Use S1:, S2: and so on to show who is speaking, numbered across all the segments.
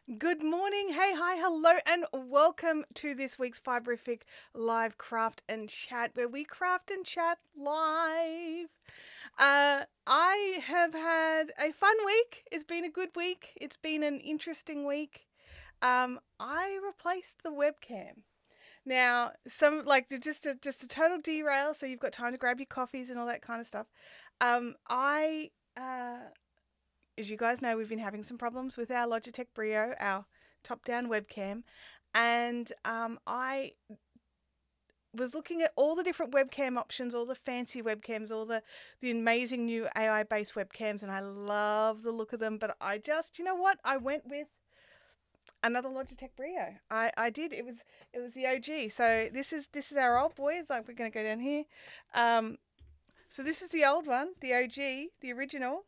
S1: Good morning, hey, hi, hello, and welcome to this week's Fibrific Live Craft and Chat, where we craft and chat live. I have had a fun week. It's been a good week. It's been an interesting week. I replaced the webcam. Now, some like just a total derail, so you've got time to grab your coffees and all that kind of stuff. I As you guys know, we've been having some problems with our Logitech Brio, our top-down webcam, and I was looking at all the different webcam options, all the fancy webcams, all the amazing new AI-based webcams, and I love the look of them. But I just, you know what? I went with another Logitech Brio. I did. It was the OG. So this is our old boy. It's like we're gonna go down here. Um, so this is the old one, the OG, the original.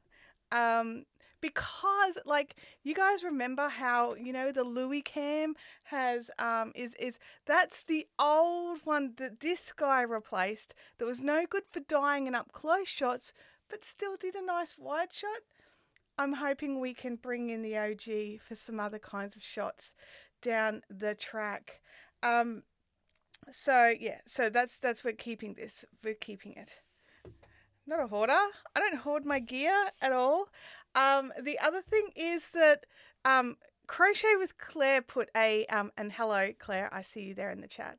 S1: Um, because like you guys remember how the Louis cam has is that's the old one that this guy replaced. That was no good for dying and up close shots, but still did a nice wide shot. I'm hoping we can bring in the OG for some other kinds of shots down the track. Um, so that's we're keeping this. We're keeping it. Not a hoarder. I don't hoard my gear at all. The other thing is that Crochet with Claire put and hello Claire, I see you there in the chat.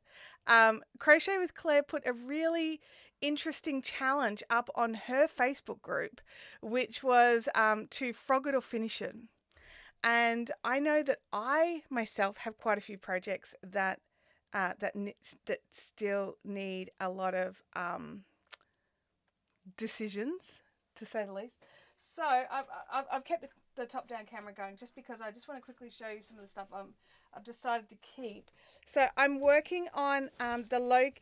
S1: Crochet with Claire put a really interesting challenge up on her Facebook group, which was to frog it or finish it. And I know that I myself have quite a few projects that that still need a lot of decisions, to say the least. So I've kept the top down camera going just because I just want to quickly show you some of the stuff I've decided to keep. So I'm working on the Loki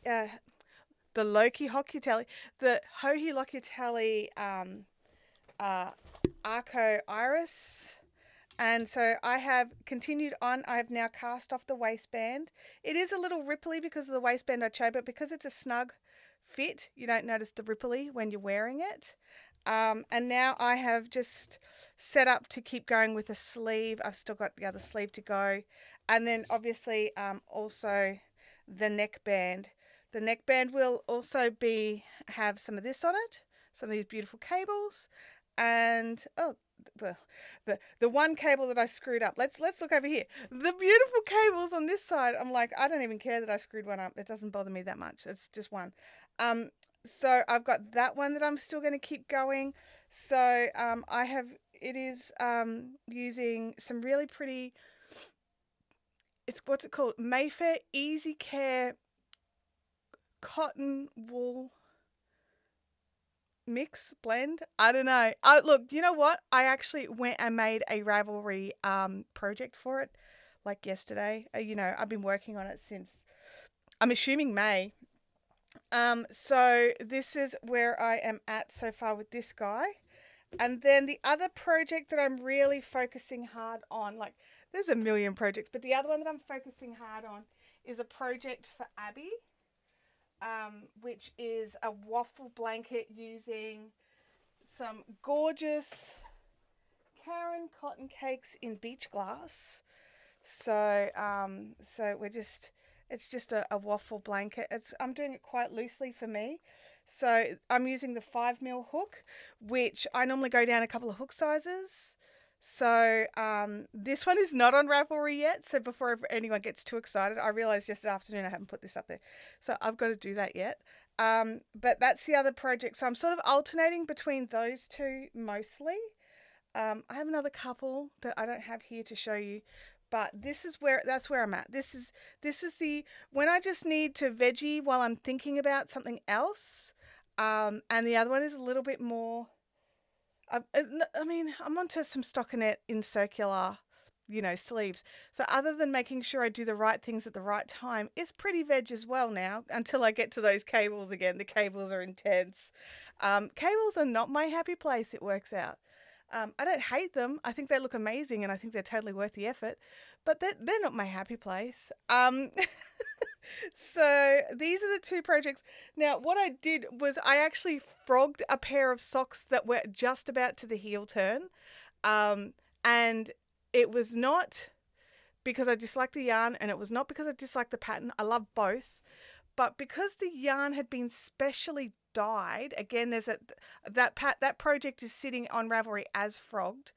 S1: Hocutelli, the Hohi Locatelli Arco Iris. And so I have continued on. I have now cast off the waistband. It is a little ripply because of the waistband I chose, but because it's a snug fit, you don't notice the ripply when you're wearing it. And now I have just set up to keep going with a sleeve. I've still got the other sleeve to go. And then obviously also the neckband. The neckband will also have some of this on it, some of these beautiful cables. And well, the one cable that I screwed up. Let's look over here. The beautiful cables on this side. I'm like, I don't even care that I screwed one up. It doesn't bother me that much. It's just one. So I've got that one that I'm still going to keep going. So it is using some really pretty, what's it called? Mayfair Easy Care cotton wool mix blend. I don't know. Look, you know what? I actually went and made a Ravelry project for it like yesterday. I've been working on it since, I'm assuming, May. So this is where I am at so far with this guy. And then the other project that I'm really focusing hard on, like there's a million projects, but the other one that I'm focusing hard on is a project for Abby, which is a waffle blanket using some gorgeous Karen cotton cakes in beach glass. So it's just a waffle blanket. I'm doing it quite loosely for me. So I'm using the 5mm hook, which I normally go down a couple of hook sizes. So this one is not on Ravelry yet. So before anyone gets too excited, I realized yesterday afternoon I haven't put this up there. So I've got to do that yet. But that's the other project. So I'm sort of alternating between those two mostly. I have another couple that I don't have here to show you, but that's where I'm at. This is the when I just need to veggie while I'm thinking about something else. And the other one is a little bit more. I mean, I'm onto some stockinette in circular, sleeves. So other than making sure I do the right things at the right time, it's pretty veg as well now until I get to those cables again. The cables are intense. Cables are not my happy place, it works out. I don't hate them. I think they look amazing and I think they're totally worth the effort, but they're not my happy place. So these are the two projects. Now, what I did was I actually frogged a pair of socks that were just about to the heel turn. And it was not because I disliked the yarn, and it was not because I disliked the pattern. I love both. But because the yarn had been specially dyed, again, there's that project is sitting on Ravelry as frogged.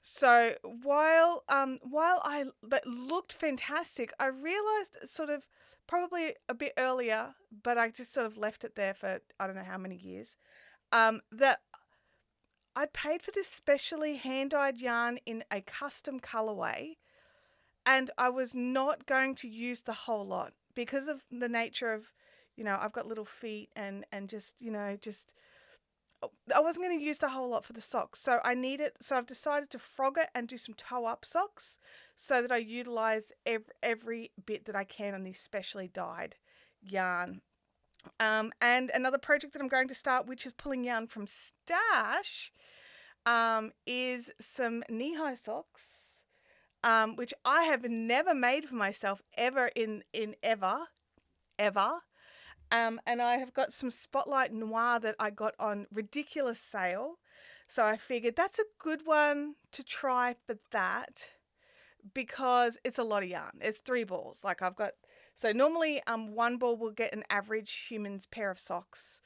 S1: So while that looked fantastic, I realized sort of probably a bit earlier, but I just sort of left it there for I don't know how many years. That I'd paid for this specially hand-dyed yarn in a custom colorway, and I was not going to use the whole lot because of the nature of, I've got little feet and just, I wasn't going to use the whole lot for the socks. So I've decided to frog it and do some toe up socks so that I utilize every bit that I can on this specially dyed yarn. And another project that I'm going to start, which is pulling yarn from stash, is some knee-high socks. Which I have never made for myself ever in ever. And I have got some Spotlight Noir that I got on ridiculous sale. So I figured that's a good one to try for that because it's a lot of yarn. It's 3 balls. So normally one ball will get an average human's pair of socks.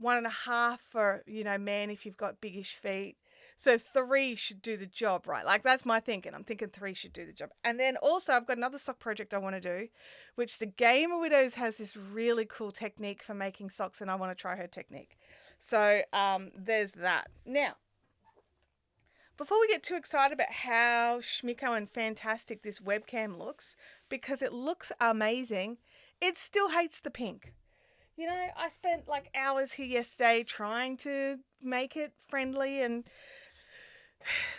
S1: 1.5 for, man, if you've got biggish feet. So 3 should do the job, right? That's my thinking. I'm thinking 3 should do the job. And then also I've got another sock project I want to do, which the Gamer Widows has this really cool technique for making socks, and I want to try her technique. So there's that. Now, before we get too excited about how schmicko and fantastic this webcam looks, because it looks amazing, it still hates the pink. I spent hours here yesterday trying to make it friendly, and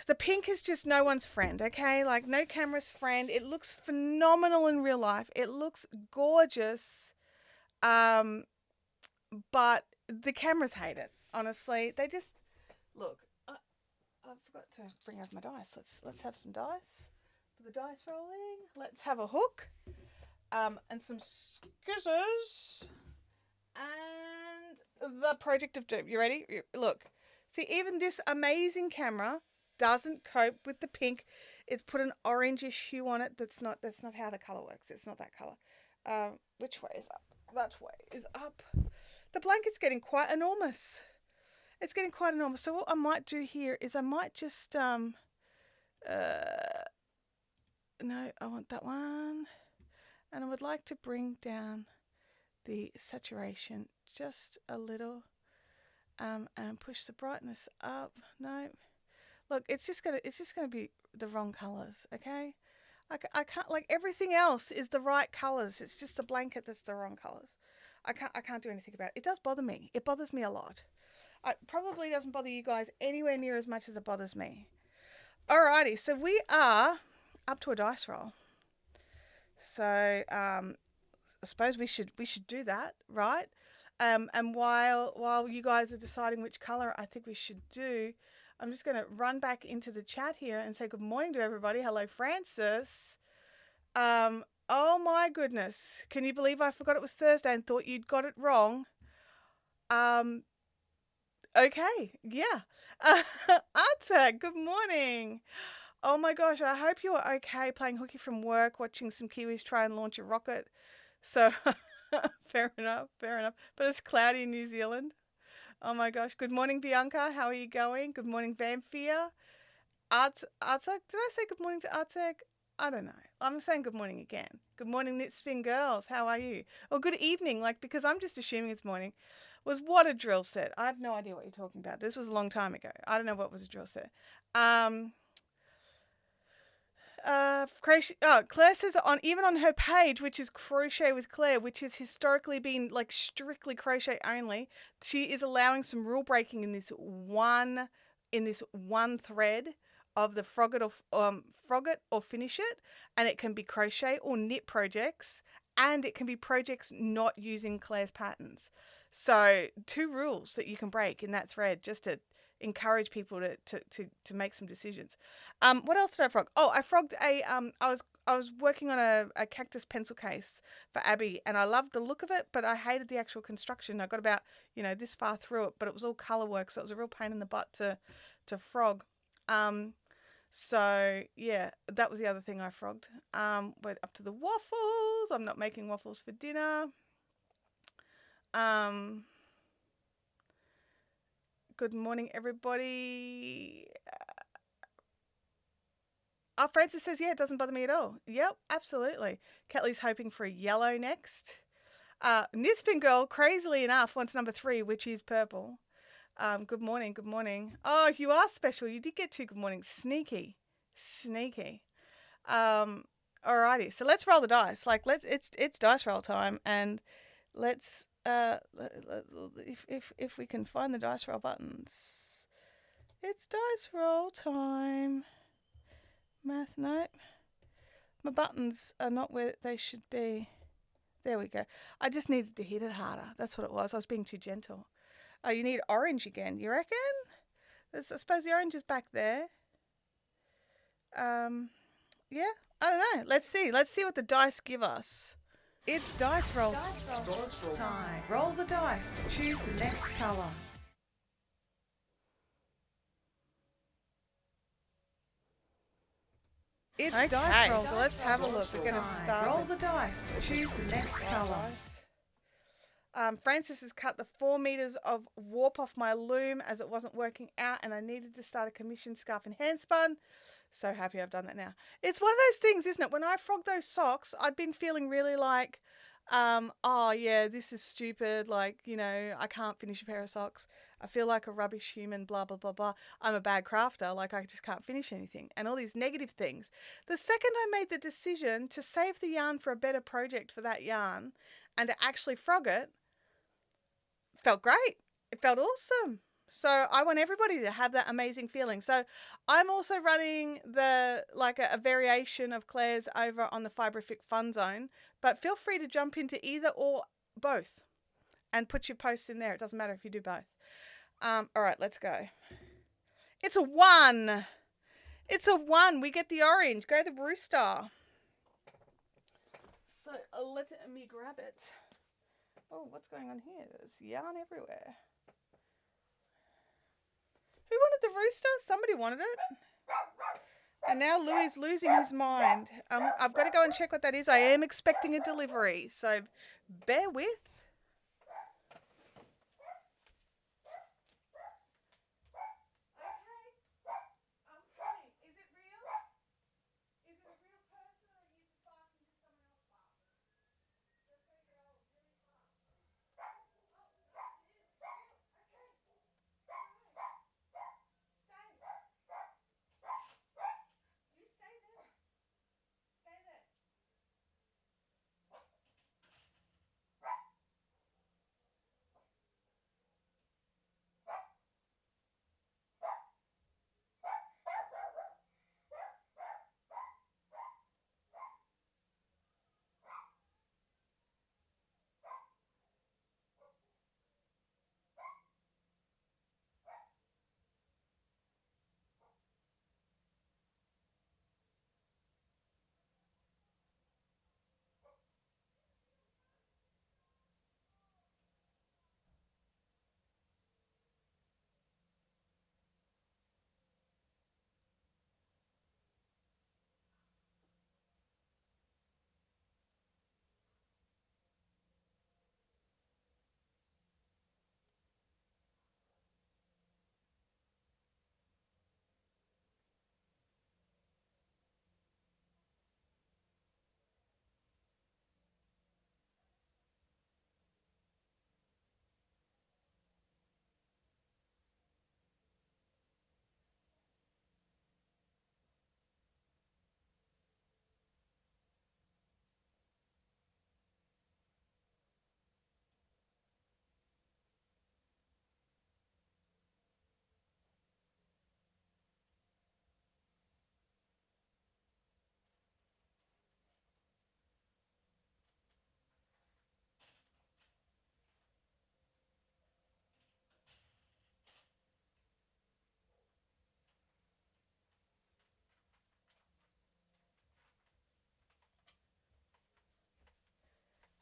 S1: the pink is just no one's friend, okay? No camera's friend. It looks phenomenal in real life. It looks gorgeous, but the cameras hate it, honestly. They just, look, I forgot to bring over my dice. Let's have some dice. Put the dice rolling. Let's have a hook and some scissors. And the Project of Doom. You ready? Look. See, even this amazing camera doesn't cope with the pink. It's put an orangish hue on it. That's not how the color works. It's not that color. Which way is up? That way is up. The blanket's getting quite enormous. It's getting quite enormous. So what I might do here is I might just no, I want that one. And I would like to bring down the saturation just a little, and push the brightness up. No, look, it's just gonna be the wrong colors. Okay, I can't, everything else is the right colors. It's just the blanket that's the wrong colors. I can't do anything about it. It does bother me. It bothers me a lot. It probably doesn't bother you guys anywhere near as much as it bothers me. Alrighty, so we are up to a dice roll. So I suppose we should do that, right? And while you guys are deciding which color I think we should do, I'm just going to run back into the chat here and say good morning to everybody. Hello, Francis. Oh my goodness. Can you believe I forgot it was Thursday and thought you'd got it wrong? Okay. Yeah. Arta, good morning. Oh my gosh. I hope you are okay playing hooky from work, watching some Kiwis try and launch a rocket. So fair enough. But it's cloudy in New Zealand. Oh my gosh. Good morning, Bianca. How are you going? Good morning, Vampire. Artek. Did I say good morning to Artek? I don't know. I'm saying good morning again. Good morning, Knitspin girls. How are you? Or good evening, because I'm just assuming it's morning. Was what a drill set? I have no idea what you're talking about. This was a long time ago. I don't know what was a drill set. Claire says even on her page, which is Crochet with Claire, which has historically been strictly crochet only, she is allowing some rule breaking in this one thread of the frog it or finish it, and it can be crochet or knit projects, and it can be projects not using Claire's patterns. So 2 rules that you can break in that thread just to encourage people to make some decisions. What else did I frog? Oh, I frogged I was working on a cactus pencil case for Abby, and I loved the look of it, but I hated the actual construction. I got about this far through it, but it was all color work, so it was a real pain in the butt to frog. So yeah, that was the other thing I frogged. We're up to the waffles. I'm not making waffles for dinner. Good morning, everybody. Oh, Francis says, yeah, it doesn't bother me at all. Yep, absolutely. Kelly's hoping for a yellow next. Nispin Girl, crazily enough, wants number 3, which is purple. Good morning, good morning. Oh, you are special. You did get 2 good mornings. Sneaky. Alrighty, so let's roll the dice. Like, it's dice roll time, and let's if we can find the dice roll buttons. It's dice roll time. Math, no. My buttons are not where they should be. There we go. I just needed to hit it harder. That's what it was. I was being too gentle. Oh, you need orange again, you reckon? I suppose the orange is back there. Yeah, I don't know. Let's see. Let's see what the dice give us. It's dice roll time. Roll the dice to choose the next colour. It's dice roll, so let's have a look. We're going to start. Roll the dice to choose the next colour. Francis has cut the 4 meters of warp off my loom as it wasn't working out, and I needed to start a commission scarf and handspun. So happy I've done that now. It's one of those things, isn't it? When I frogged those socks, I'd been feeling really like, oh yeah, this is stupid. Like, you know, I can't finish a pair of socks. I feel like a rubbish human, blah, blah, blah, blah. I'm a bad crafter. Like, I just can't finish anything. And all these negative things. The second I made the decision to save the yarn for a better project for that yarn and to actually frog it, felt great. It felt awesome. So I want everybody to have that amazing feeling. So I'm also running a variation of Claire's over on the Fibrific Fun Zone, but feel free to jump into either or both and put your posts in there. It doesn't matter if you do both. All right, let's go. It's a 1. It's a 1. We get the orange. Go the Rooster. So let me grab it. Oh, what's going on here? There's yarn everywhere. Who wanted the Rooster? Somebody wanted it. And now Louis is losing his mind. I've got to go and check what that is. I am expecting a delivery, so bear with.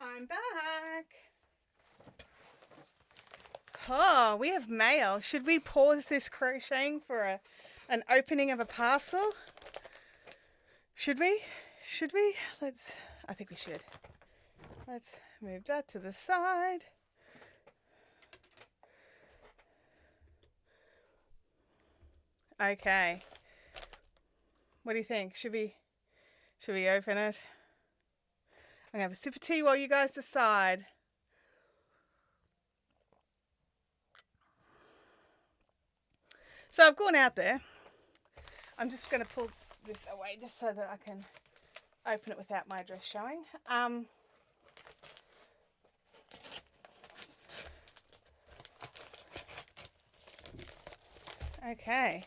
S1: I'm back. Oh, we have mail. Should we pause this crocheting for a an opening of a parcel. Should we? I think we should. Let's move that to the side. Okay. What do you think? Should we open it? I'm gonna have a sip of tea while you guys decide. So I've gone out there. I'm just going to pull this away just so that I can open it without my address showing. Okay.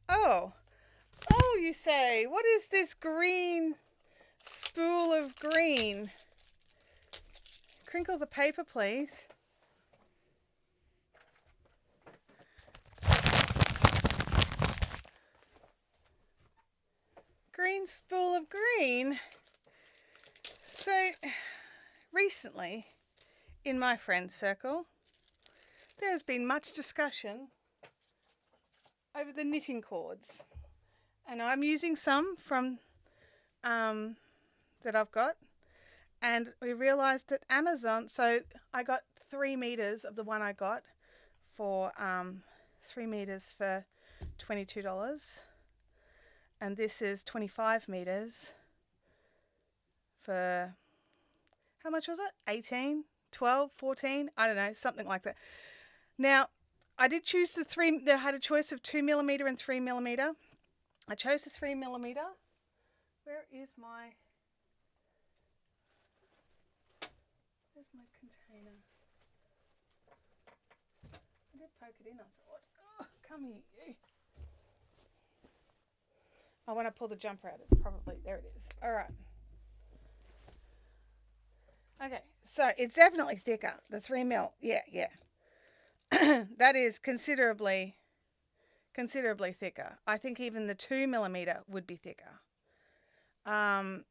S1: Oh, you say, what is this green spool of green? Crinkle the paper, please. Green spool of green. So recently in my friend circle there has been much discussion over the knitting cords, and I'm using some from that I've got, and we realized that Amazon, so I got 3 meters of the one I got for 3 meters for $22. And this is 25 meters for, how much was it? 18, 12, 14? I don't know, something like that. Now, I did choose they had a choice of 2 millimeter and 3 millimeter. I chose the 3 millimeter. Where's my container? I did poke it in, I thought. Oh, come here, you. Oh, when I pull the jumper out, it's probably, there it is. All right. Okay, so it's definitely thicker. The 3 mil, yeah. That is considerably thicker. I think even the 2 millimeter would be thicker. Where's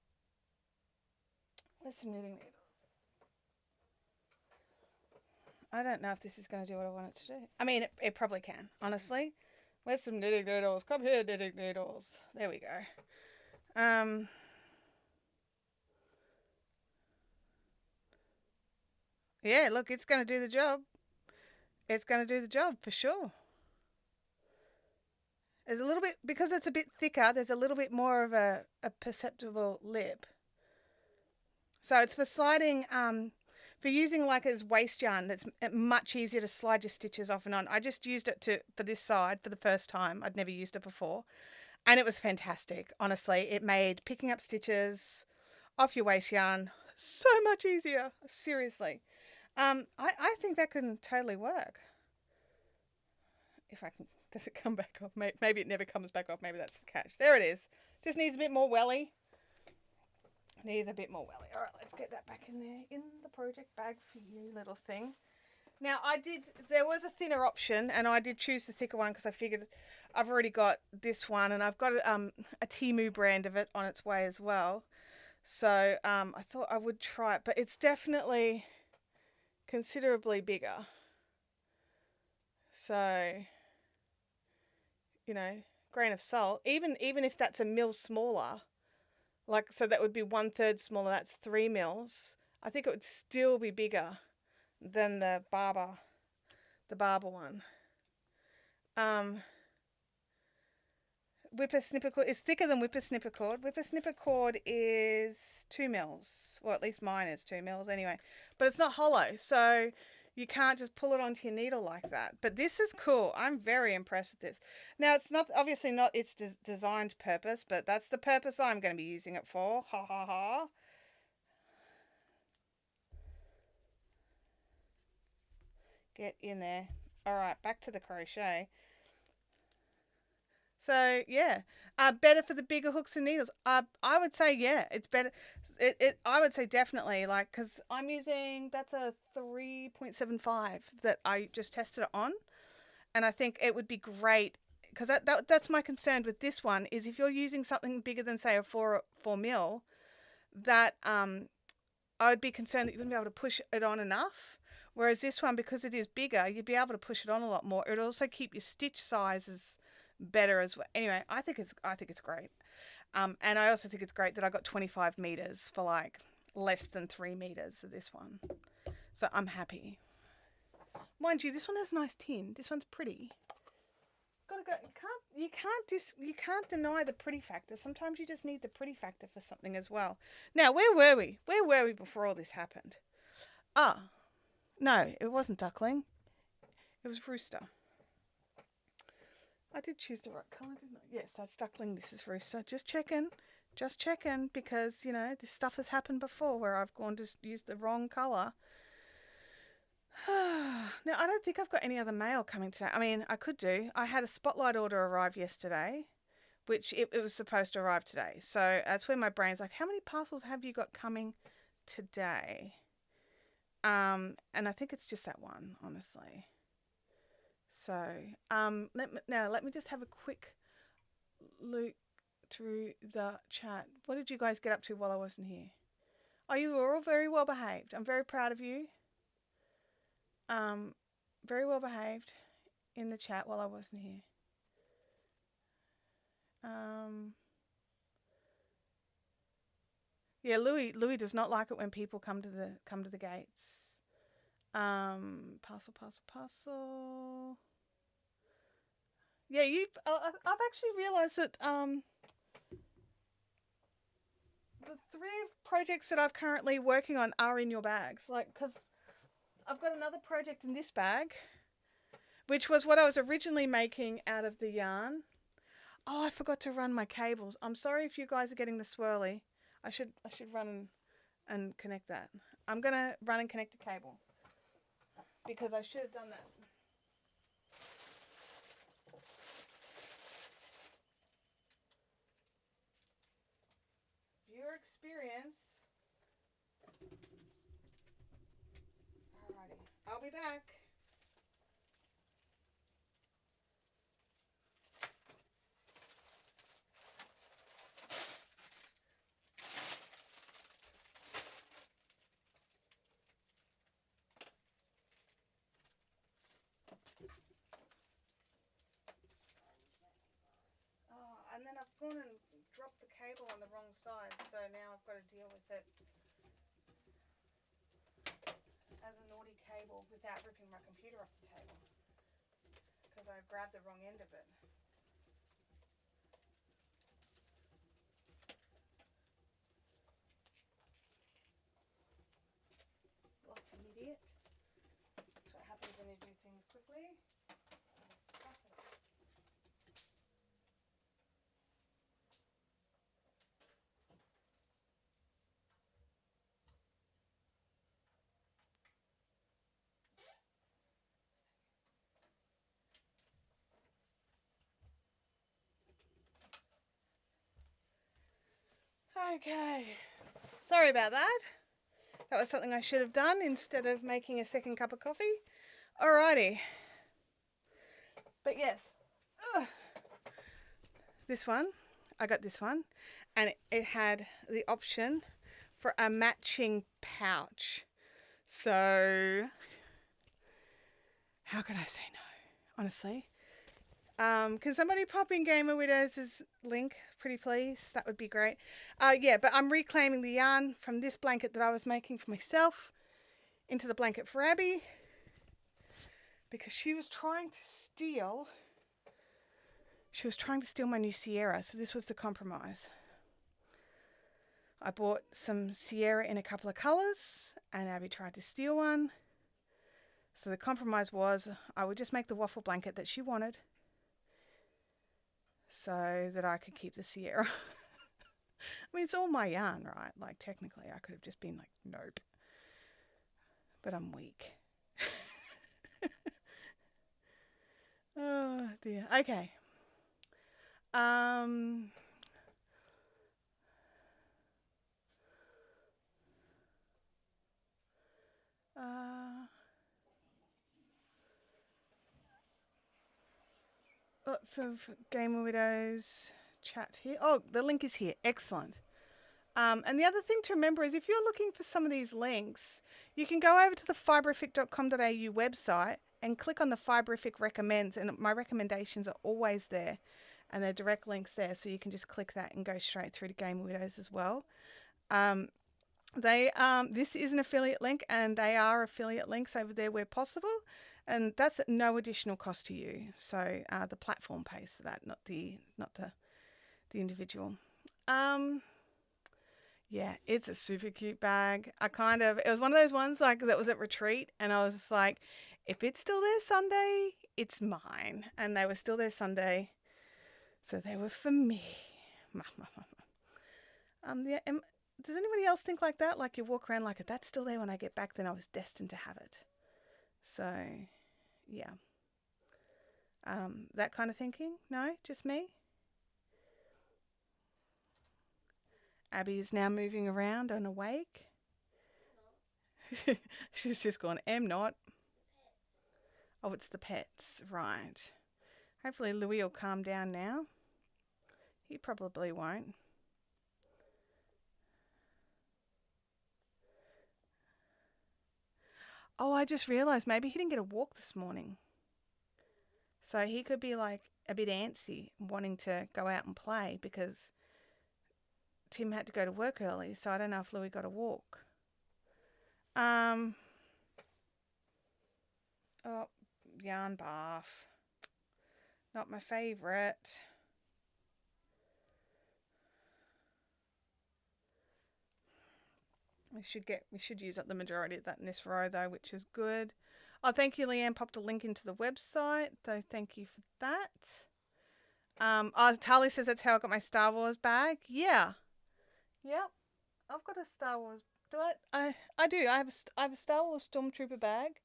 S1: some knitting needles? I don't know if this is going to do what I want it to do. I mean, it probably can, honestly. Where's some knitting needles? Come here, knitting needles. There we go. Yeah, look, it's going to do the job. It's going to do the job for sure. There's a little bit, because it's a bit thicker, there's a little bit more of a perceptible lip. So it's for sliding, for using like as waste yarn, that's much easier to slide your stitches off and on. I just used it for this side for the first time. I'd never used it before. And it was fantastic. Honestly, it made picking up stitches off your waste yarn so much easier. Seriously. I think that can totally work. If I can, does it come back off? Maybe it never comes back off. Maybe that's the catch. There it is. Just needs a bit more welly. Need a bit more welly. All right, let's get that back in there in the project bag for you, little thing. Now there was a thinner option, and I did choose the thicker one because I figured I've already got this one, and I've got a Temu brand of it on its way as well. So I thought I would try it, but it's definitely considerably bigger. So, you know, grain of salt. Even if that's a mil smaller, like, so that would be 1/3 smaller. That's 3 mils. I think it would still be bigger than the Barber one. Whippersnipper cord is thicker than whippersnipper cord. Whippersnipper cord is 2 mils. Well, at least mine is 2 mils anyway. But it's not hollow, so you can't just pull it onto your needle like that. But this is cool. I'm very impressed with this. Now, it's not obviously not its designed purpose, but that's the purpose I'm going to be using it for. Ha ha ha. Get in there. All right, back to the crochet. So yeah, better for the bigger hooks and needles. I would say yeah, it's better. I would say definitely, like, because I'm using, that's a 3.75 that I just tested it on, and I think it would be great, because that's my concern with this one, is if you're using something bigger than, say, a 4 mil, that I would be concerned that you wouldn't be able to push it on enough. Whereas this one, because it is bigger, you'd be able to push it on a lot more. It would also keep your stitch sizes better as well. Anyway, I think it's great. And I also think it's great that I got 25 meters for like less than 3 meters of this one. So I'm happy. Mind you, this one has a nice tin. This one's pretty. Gotta go. You can't deny the pretty factor. Sometimes you just need the pretty factor for something as well. Now, where were we? Where were we before all this happened? Ah, no, it wasn't Duckling. It was Rooster. I did choose the right colour, didn't I? Yes, that's Duckling. This is Rooster. Just checking, because you know this stuff has happened before where I've gone to use the wrong colour. Now, I don't think I've got any other mail coming today. I mean, I could do. I had a spotlight order arrive yesterday, which it was supposed to arrive today. So that's where my brain's like, how many parcels have you got coming today? And I think it's just that one, honestly. So let me just have a quick look through the chat. What did you guys get up to while I wasn't here? Oh, you were all very well behaved. I'm very proud of you. Very well behaved in the chat while I wasn't here. Yeah, Louis does not like it when people come to the gates. Parcel. Yeah, I've actually realised that the 3 projects that I've currently working on are in your bags. Like, because I've got another project in this bag, which was what I was originally making out of the yarn. Oh, I forgot to run my cables. I'm sorry if you guys are getting the swirly. I should run and connect that. I'm going to run and connect a cable because I should have done that. Viewer experience. Alrighty, I'll be back. And then I've gone and dropped the cable on the wrong side, so now I've got to deal with it as a naughty cable without ripping my computer off the table because I grabbed the wrong end of it. Like an idiot. That's what happens when you do things quickly. Okay, sorry about that. That was something I should have done instead of making a second cup of coffee. Alrighty. But yes, this one, I got this one, and it had the option for a matching pouch. So, how could I say no, honestly? Can somebody pop in Gamer Widows' link, pretty please? That would be great. Yeah, but I'm reclaiming the yarn from this blanket that I was making for myself into the blanket for Abby because she was trying to steal my new Sierra, so this was the compromise. I bought some Sierra in a couple of colours and Abby tried to steal one. So the compromise was I would just make the waffle blanket that she wanted so that I could keep the Sierra. I mean, it's all my yarn, right? Like, technically, I could have just been like, nope. But I'm weak. Oh, dear. Okay. Lots of Gamer Widows chat here. Oh, the link is here. Excellent. And the other thing to remember is if you're looking for some of these links, you can go over to the fibrific.com.au website and click on the Fibrific Recommends, and my recommendations are always there, and they're direct links there, so you can just click that and go straight through to Game Widows as well. This is an affiliate link, and they are affiliate links over there where possible, and that's at no additional cost to you. So the platform pays for that, not the individual. Yeah, it's a super cute bag. It was one of those ones like that was at retreat, and I was just like, if it's still there Sunday, it's mine. And they were still there Sunday, so they were for me. Does anybody else think like that? Like you walk around like, if that's still there when I get back, then I was destined to have it. So, yeah. That kind of thinking? No, just me? Abby is now moving around and awake. She's just gone, not. Oh, it's the pets. Right. Hopefully Louis will calm down now. He probably won't. Oh, I just realised maybe he didn't get a walk this morning. So he could be like a bit antsy, wanting to go out and play because Tim had to go to work early, so I don't know if Louis got a walk. Oh, yarn bath. Not my favourite. We should use up the majority of that in this row though, which is good. Oh, thank you, Leanne. Popped a link into the website, so thank you for that. Tali says that's how I got my Star Wars bag. Yeah. Yep. I've got a Star Wars. Do I? I do. I have a Star Wars Stormtrooper bag,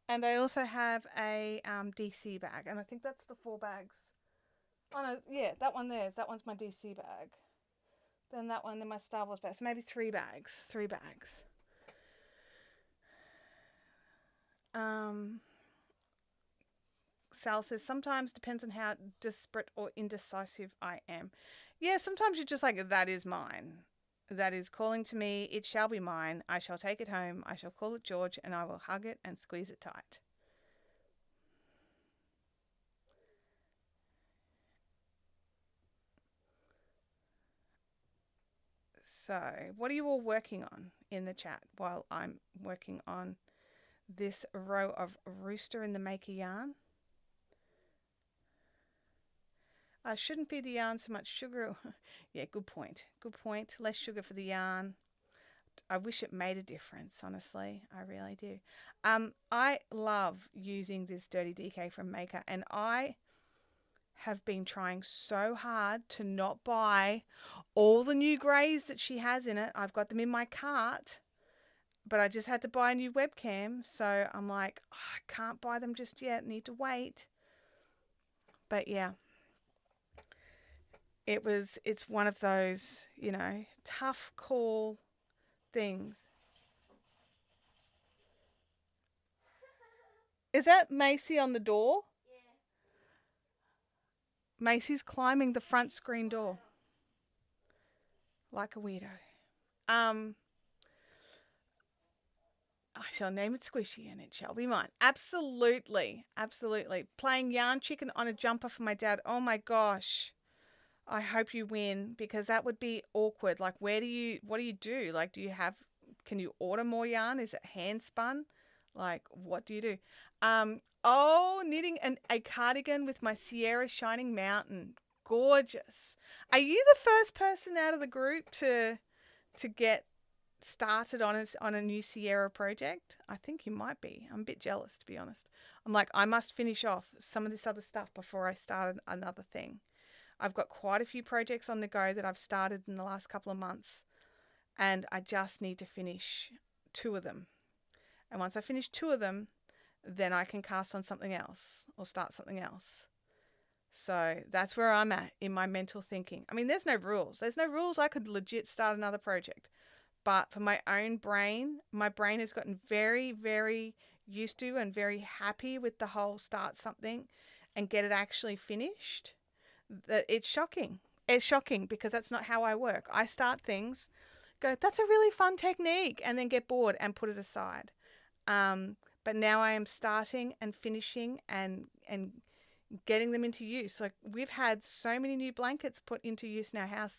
S1: and I also have a DC bag, and I think that's the 4 bags. Oh no, yeah, that one there. That one's my DC bag. Then that one, then my Star Wars bag. So maybe 3 bags. 3 bags. Sal says, sometimes depends on how desperate or indecisive I am. Yeah, sometimes you're just like, that is mine. That is calling to me. It shall be mine. I shall take it home. I shall call it George, and I will hug it and squeeze it tight. So, what are you all working on in the chat while I'm working on this row of Rooster in the Maker yarn? I shouldn't feed the yarn so much sugar. Yeah, good point. Good point. Less sugar for the yarn. I wish it made a difference, honestly. I really do. I love using this Dirty DK from Maker, and I have been trying so hard to not buy all the new greys that she has in it. I've got them in my cart, but I just had to buy a new webcam, so I'm like, oh, I can't buy them just yet. Need to wait. But yeah, it's one of those, tough call things. Is that Macy on the door? Yeah. Macy's climbing the front screen door. Like a weirdo. I shall name it Squishy and it shall be mine. Absolutely. Absolutely. Playing Yarn Chicken on a jumper for my dad. Oh my gosh. I hope you win, because that would be awkward. Like, what do you do? Like, can you order more yarn? Is it hand spun? Like, what do you do? Knitting a cardigan with my Sierra Shining Mountain. Gorgeous. Are you the first person out of the group to get started on a new Sierra project? I think you might be. I'm a bit jealous, to be honest. I'm like, I must finish off some of this other stuff before I start another thing. I've got quite a few projects on the go that I've started in the last couple of months, and I just need to finish 2 of them. And once I finish 2 of them, then I can cast on something else or start something else. So that's where I'm at in my mental thinking. I mean, there's no rules. There's no rules. I could legit start another project. But for my own brain, my brain has gotten very, very used to and very happy with the whole start something and get it actually finished. That it's shocking. It's shocking because that's not how I work. I start things, go, that's a really fun technique, and then get bored and put it aside. But now I am starting and finishing and getting them into use. Like, we've had so many new blankets put into use in our house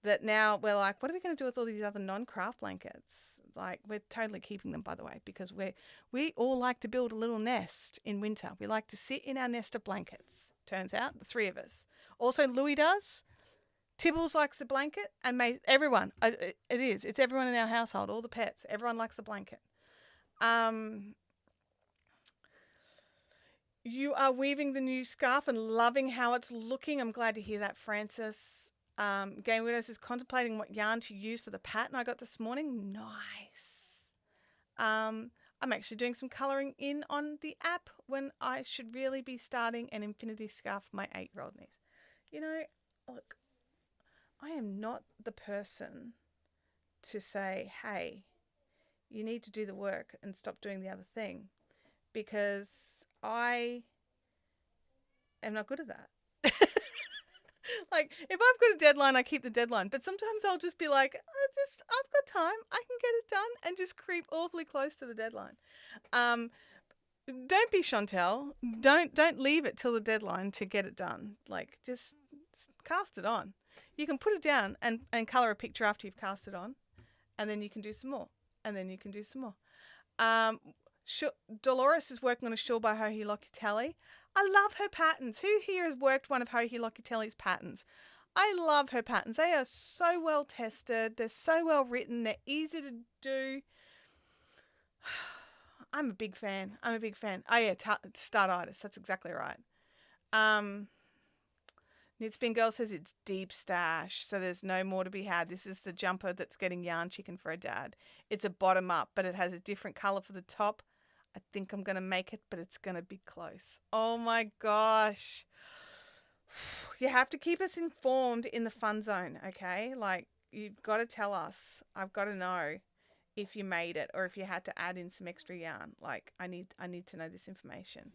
S1: that now we're like, what are we going to do with all these other non-craft blankets? Like, we're totally keeping them, by the way, because we all like to build a little nest in winter. We like to sit in our nest of blankets. Turns out, the three of us. Also, Louis does. Tibbles likes a blanket, and everyone. It's everyone in our household, all the pets. Everyone likes a blanket. You are weaving the new scarf and loving how it's looking. I'm glad to hear that, Francis. Game Widows is contemplating what yarn to use for the pattern I got this morning. Nice. I'm actually doing some colouring in on the app when I should really be starting an infinity scarf for my 8-year-old niece. You know, look, I am not the person to say, hey, you need to do the work and stop doing the other thing, because I am not good at that. Like, if I've got a deadline, I keep the deadline. But sometimes I'll just be like, I've got time. I can get it done, and just creep awfully close to the deadline. Don't be Chantelle. Don't leave it till the deadline to get it done. Like, just cast it on. You can put it down and colour a picture after you've cast it on, and then you can do some more, and then you can do some more. Dolores is working on a shawl by Joji Locatelli. I love her patterns. Who here has worked one of Joji Locatelli's patterns? I love her patterns. They are so well tested. They're so well written. They're easy to do. I'm a big fan. Oh yeah, Startitis. That's exactly right. Knitspin Girl says it's deep stash, so there's no more to be had. This is the jumper that's getting yarn chicken for her dad. It's a bottom up, but it has a different colour for the top. I think I'm going to make it, but it's going to be close. Oh my gosh. You have to keep us informed in the fun zone, okay? Like, you've got to tell us. I've got to know if you made it or if you had to add in some extra yarn. Like, I need to know this information.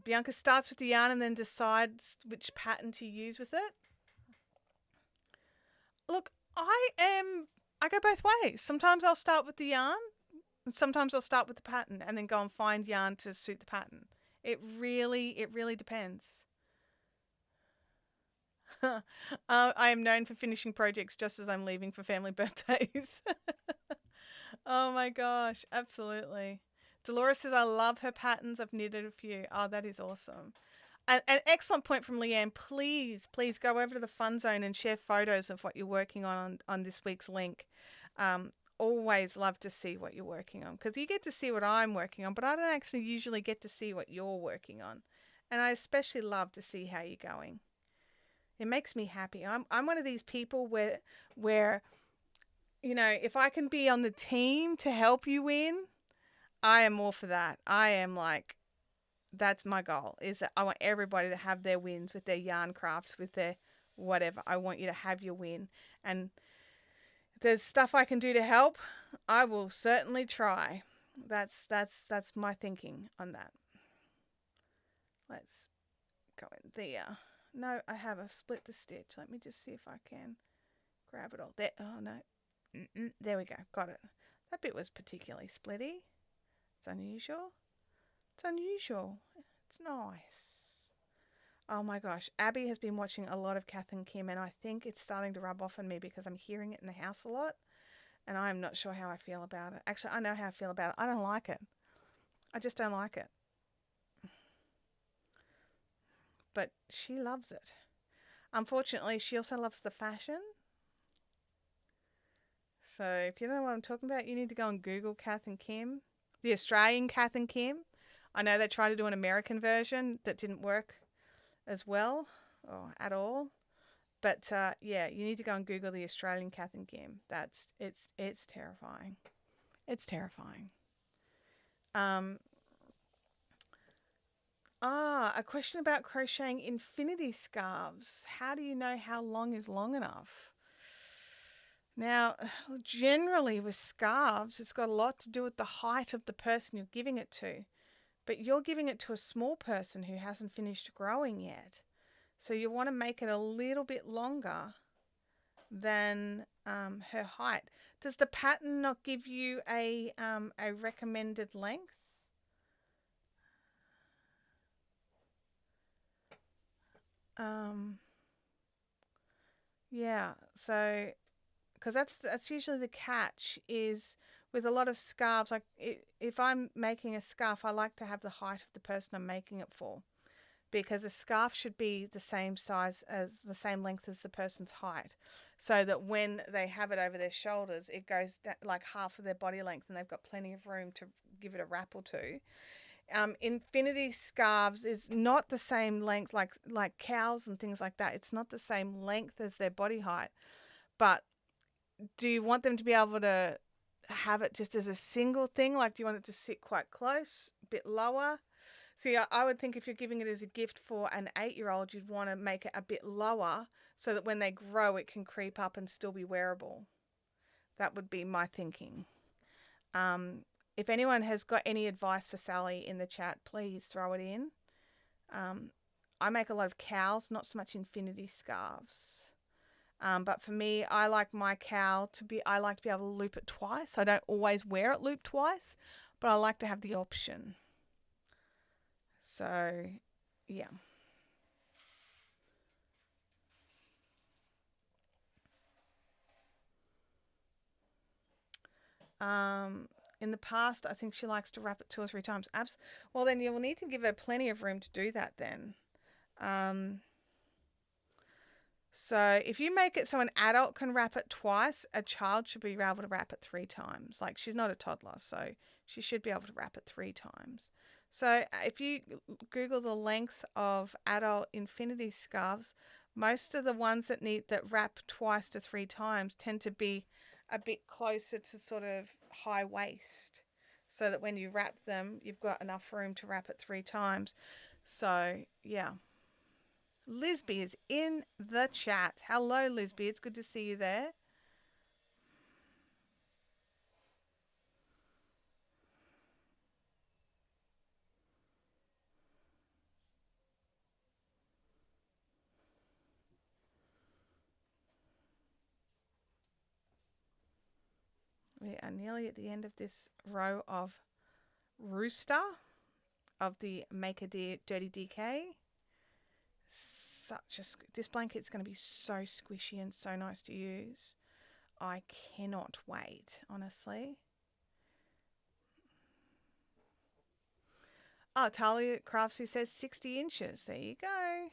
S1: Bianca starts with the yarn and then decides which pattern to use with it. Look, I go both ways. Sometimes I'll start with the yarn, and sometimes I'll start with the pattern and then go and find yarn to suit the pattern. It really depends. I am known for finishing projects just as I'm leaving for family birthdays. Oh my gosh, absolutely. Dolores says, I love her patterns. I've knitted a few. Oh, that is awesome. An excellent point from Leanne. Please go over to the fun zone and share photos of what you're working on this week's link. Always love to see what you're working on, because you get to see what I'm working on, but I don't actually usually get to see what you're working on. And I especially love to see how you're going. It makes me happy. I'm one of these people where you know, if I can be on the team to help you win, I am all for that. I am like, that's my goal, is that I want everybody to have their wins with their yarn crafts, with their whatever. I want you to have your win. And if there's stuff I can do to help, I will certainly try. That's my thinking on that. Let's go in there. No, I have. I've split the stitch. Let me just see if I can grab it all. There. Oh, no. There we go. Got it. That bit was particularly splitty. It's unusual. It's unusual. It's nice. Oh my gosh. Abby has been watching a lot of Kath and Kim, and I think it's starting to rub off on me because I'm hearing it in the house a lot, and I'm not sure how I feel about it. Actually, I know how I feel about it. I don't like it. I just don't like it. But she loves it. Unfortunately, she also loves the fashion. So if you don't know what I'm talking about, you need to go and Google Kath and Kim. The Australian Kath and Kim. I know they tried to do an American version that didn't work as well or at all. But yeah, you need to go and Google the Australian Kath and Kim. It's terrifying. It's terrifying. A question about crocheting infinity scarves. How do you know how long is long enough? Now, generally with scarves, it's got a lot to do with the height of the person you're giving it to. But you're giving it to a small person who hasn't finished growing yet. So you want to make it a little bit longer than her height. Does the pattern not give you a recommended length? Yeah, so because that's usually the catch is with a lot of scarves. Like if I'm making a scarf, I like to have the height of the person I'm making it for, because a scarf should be the same size as the same length as the person's height, so that when they have it over their shoulders, it goes like half of their body length, and they've got plenty of room to give it a wrap or two. Infinity scarves is not the same length, like cows and things like that. It's not the same length as their body height. But do you want them to be able to have it just as a single thing? Like, do you want it to sit quite close, a bit lower? See, I would think if you're giving it as a gift for an 8-year-old, you'd want to make it a bit lower so that when they grow, it can creep up and still be wearable. That would be my thinking. If anyone has got any advice for Sally in the chat, please throw it in. I make a lot of cows, not so much infinity scarves. But for me, I like my cow I like to be able to loop it twice. I don't always wear it looped twice, but I like to have the option. So, yeah. In the past, I think she likes to wrap it 2 or 3 times. Well, then you'll need to give her plenty of room to do that then. So if you make it so an adult can wrap it twice, a child should be able to wrap it 3 times. Like, she's not a toddler, so she should be able to wrap it 3 times. So if you Google the length of adult infinity scarves, most of the ones that wrap twice to 3 times tend to be a bit closer to sort of high waist, so that when you wrap them, you've got enough room to wrap it 3 times. So, yeah. Lisby is in the chat. Hello, Lisby. It's good to see you there. We are nearly at the end of this row of Rooster of the Make a Dirty DK. This blanket's going to be so squishy and so nice to use. I cannot wait, honestly. Oh, Talia Craftsy says 60 inches. There you go.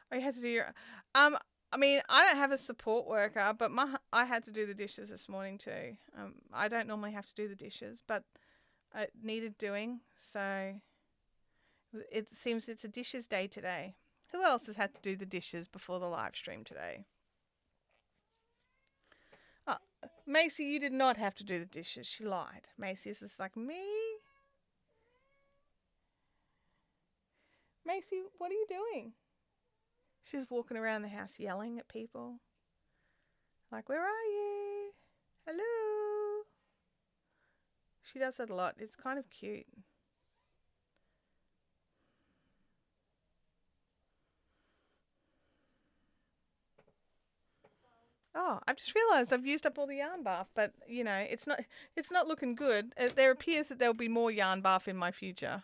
S1: Oh, you had to do your... I mean, I don't have a support worker, but I had to do the dishes this morning too. I don't normally have to do the dishes, but it needed doing, so it seems it's a dishes day today. Who else has had to do the dishes before the live stream today? Oh, Macy, you did not have to do the dishes. She lied. Macy is just like, me? Macy, what are you doing? She's walking around the house yelling at people. Like, where are you? Hello? She does that a lot. It's kind of cute. Oh, I've just realised I've used up all the yarn bath, but you know, it's not looking good. There appears that there'll be more yarn bath in my future.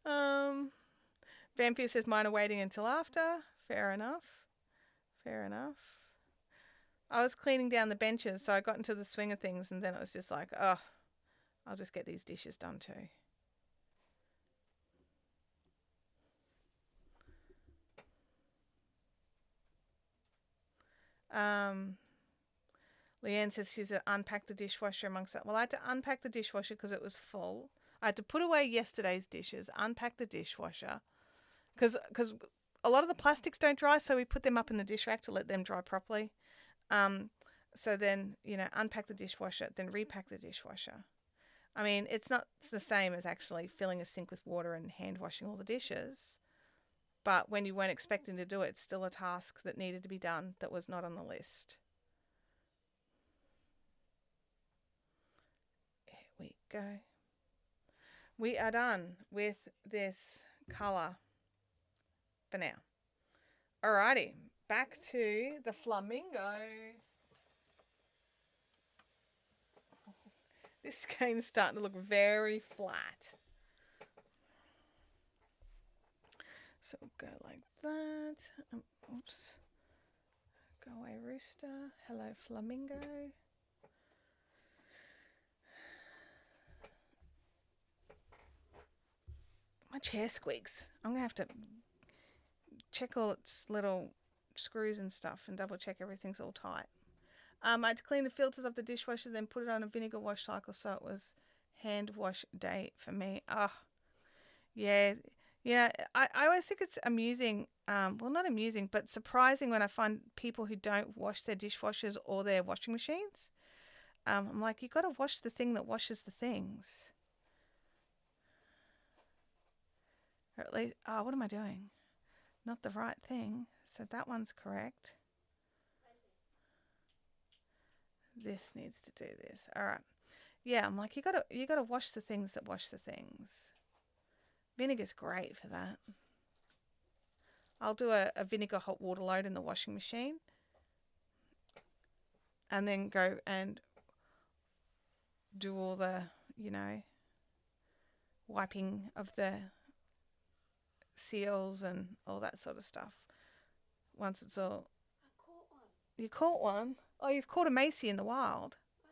S1: Vampire says mine are waiting until after. Fair enough. Fair enough. I was cleaning down the benches, so I got into the swing of things, and then it was just like, oh, I'll just get these dishes done too. Leanne says she's unpacked the dishwasher amongst that. Well, I had to unpack the dishwasher because it was full. I had to put away yesterday's dishes, unpack the dishwasher, because a lot of the plastics don't dry, so we put them up in the dish rack to let them dry properly. So then, you know, unpack the dishwasher, then repack the dishwasher. I mean, it's not the same as actually filling a sink with water and hand washing all the dishes. But when you weren't expecting to do it, it's still a task that needed to be done that was not on the list. There we go. we are done with this colour for now. Alrighty, back to the Flamingo. This skein is starting to look very flat. So we'll go like that. Oops. Go away, Rooster. Hello, Flamingo. My chair squeaks. I'm going to have to check all its little screws and stuff and double check everything's all tight. I had to clean the filters off the dishwasher, then put it on a vinegar wash cycle, so it was hand wash day for me. Yeah. I always think it's amusing, well, not amusing, but surprising when I find people who don't wash their dishwashers or their washing machines. I'm like, you've got to wash the thing that washes the things. Or at least, what am I doing? Not the right thing. So that one's correct. This needs to do this. All right. Yeah, I'm like, you gotta wash the things that wash the things. Vinegar's great for that. I'll do a vinegar hot water load in the washing machine, and then go and do all the, wiping of the seals and all that sort of stuff. Once it's all...
S2: I caught one.
S1: You caught one? Oh, you've caught a Macy in the wild.
S2: Wow.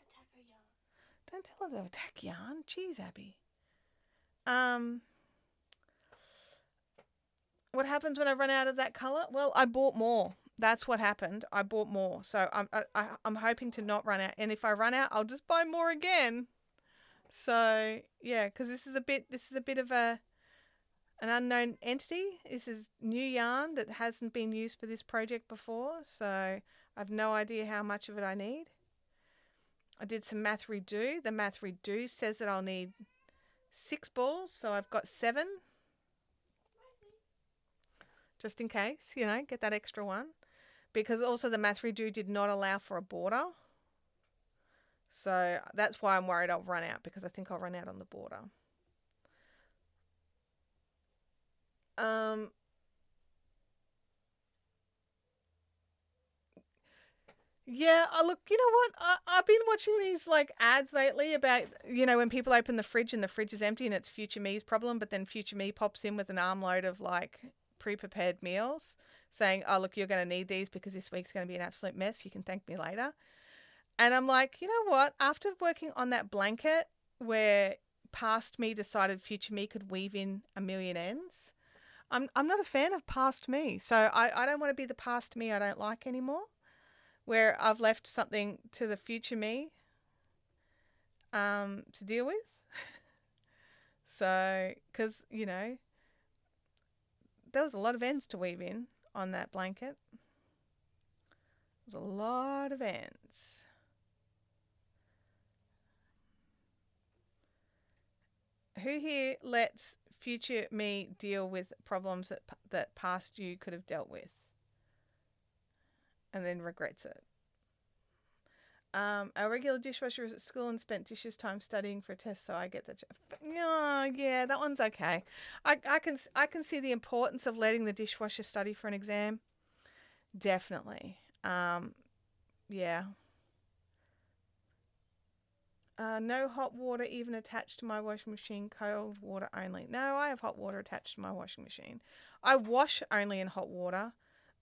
S2: Attack a yarn.
S1: Don't tell her to attack yarn. Jeez, Abby. What happens when I run out of that colour? Well, I bought more. That's what happened. I bought more. So I'm hoping to not run out. And if I run out, I'll just buy more again. So yeah, because this is a bit of an unknown entity. This is new yarn that hasn't been used for this project before. So I've no idea how much of it I need. I did some math redo. The math redo says that I'll need 6 balls, so I've got 7. Just in case, get that extra one. Because also the math redo did not allow for a border. So that's why I'm worried I'll run out, because I think I'll run out on the border. Yeah, look, you know what? I've been watching these ads lately about, when people open the fridge and the fridge is empty and it's Future Me's problem, but then Future Me pops in with an armload of pre-prepared meals saying, oh, look, you're going to need these because this week's going to be an absolute mess. You can thank me later. And I'm like, you know what? After working on that blanket where Past Me decided Future Me could weave in a million ends, I'm not a fan of Past Me. So I don't want to be the Past Me I don't like anymore, where I've left something to the Future Me to deal with. So, because, there was a lot of ends to weave in on that blanket. There was a lot of ends. Who here lets Future Me deal with problems that past you could have dealt with and then regrets it? Our regular dishwasher is at school and spent dishes time studying for a test, so I get that. Yeah, that one's okay. I can see the importance of letting the dishwasher study for an exam. Definitely. Yeah. No hot water even attached to my washing machine, cold water only. No, I have hot water attached to my washing machine. I wash only in hot water,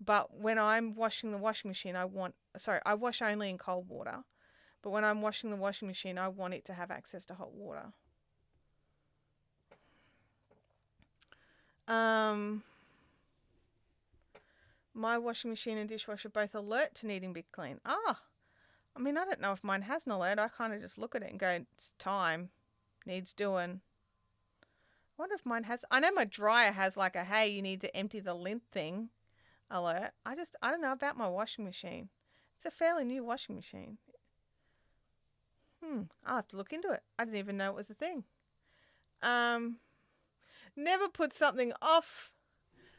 S1: but when I'm washing the washing machine, I wash only in cold water. But when I'm washing the washing machine, I want it to have access to hot water. My washing machine and dishwasher both alert to needing big clean. I mean, I don't know if mine has an alert. I kind of just look at it and go, it's time. Needs doing. I wonder if mine has. I know my dryer has a, hey, you need to empty the lint thing alert. I don't know about my washing machine. It's a fairly new washing machine. I'll have to look into it. I didn't even know it was a thing. Never put something off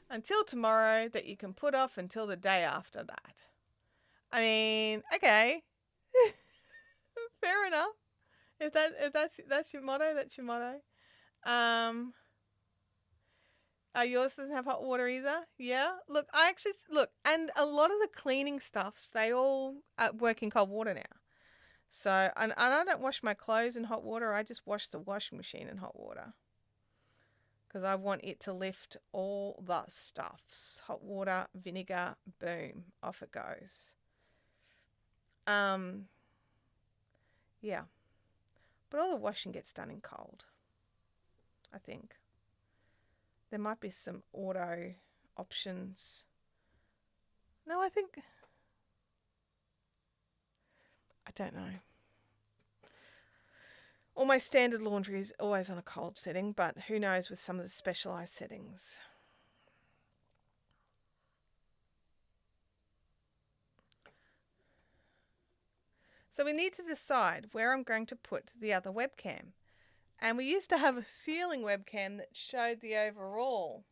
S1: until tomorrow that you can put off until the day after that. I mean, okay. Fair enough. If that's your motto, that's your motto. Yours doesn't have hot water either. Yeah. Look, and a lot of the cleaning stuffs, they all work in cold water now. So, and I don't wash my clothes in hot water. I just wash the washing machine in hot water because I want it to lift all the stuffs. Hot water, vinegar, boom, off it goes. Yeah. But all the washing gets done in cold, I think. There might be some auto options. No, I don't know. All my standard laundry is always on a cold setting, but who knows with some of the specialised settings. So we need to decide where I'm going to put the other webcam. And we used to have a ceiling webcam that showed the overall.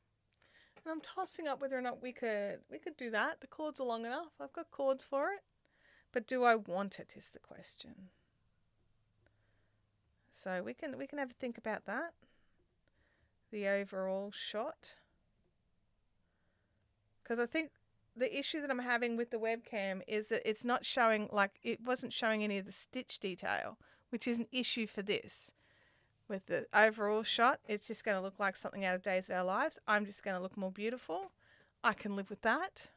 S1: And I'm tossing up whether or not we could do that. The cords are long enough. I've got cords for it. But do I want it is the question. So we can have a think about that. The overall shot. Because I think the issue that I'm having with the webcam is that it's not showing, it wasn't showing any of the stitch detail, which is an issue for this. With the overall shot, it's just going to look like something out of Days of Our Lives. I'm just going to look more beautiful. I can live with that.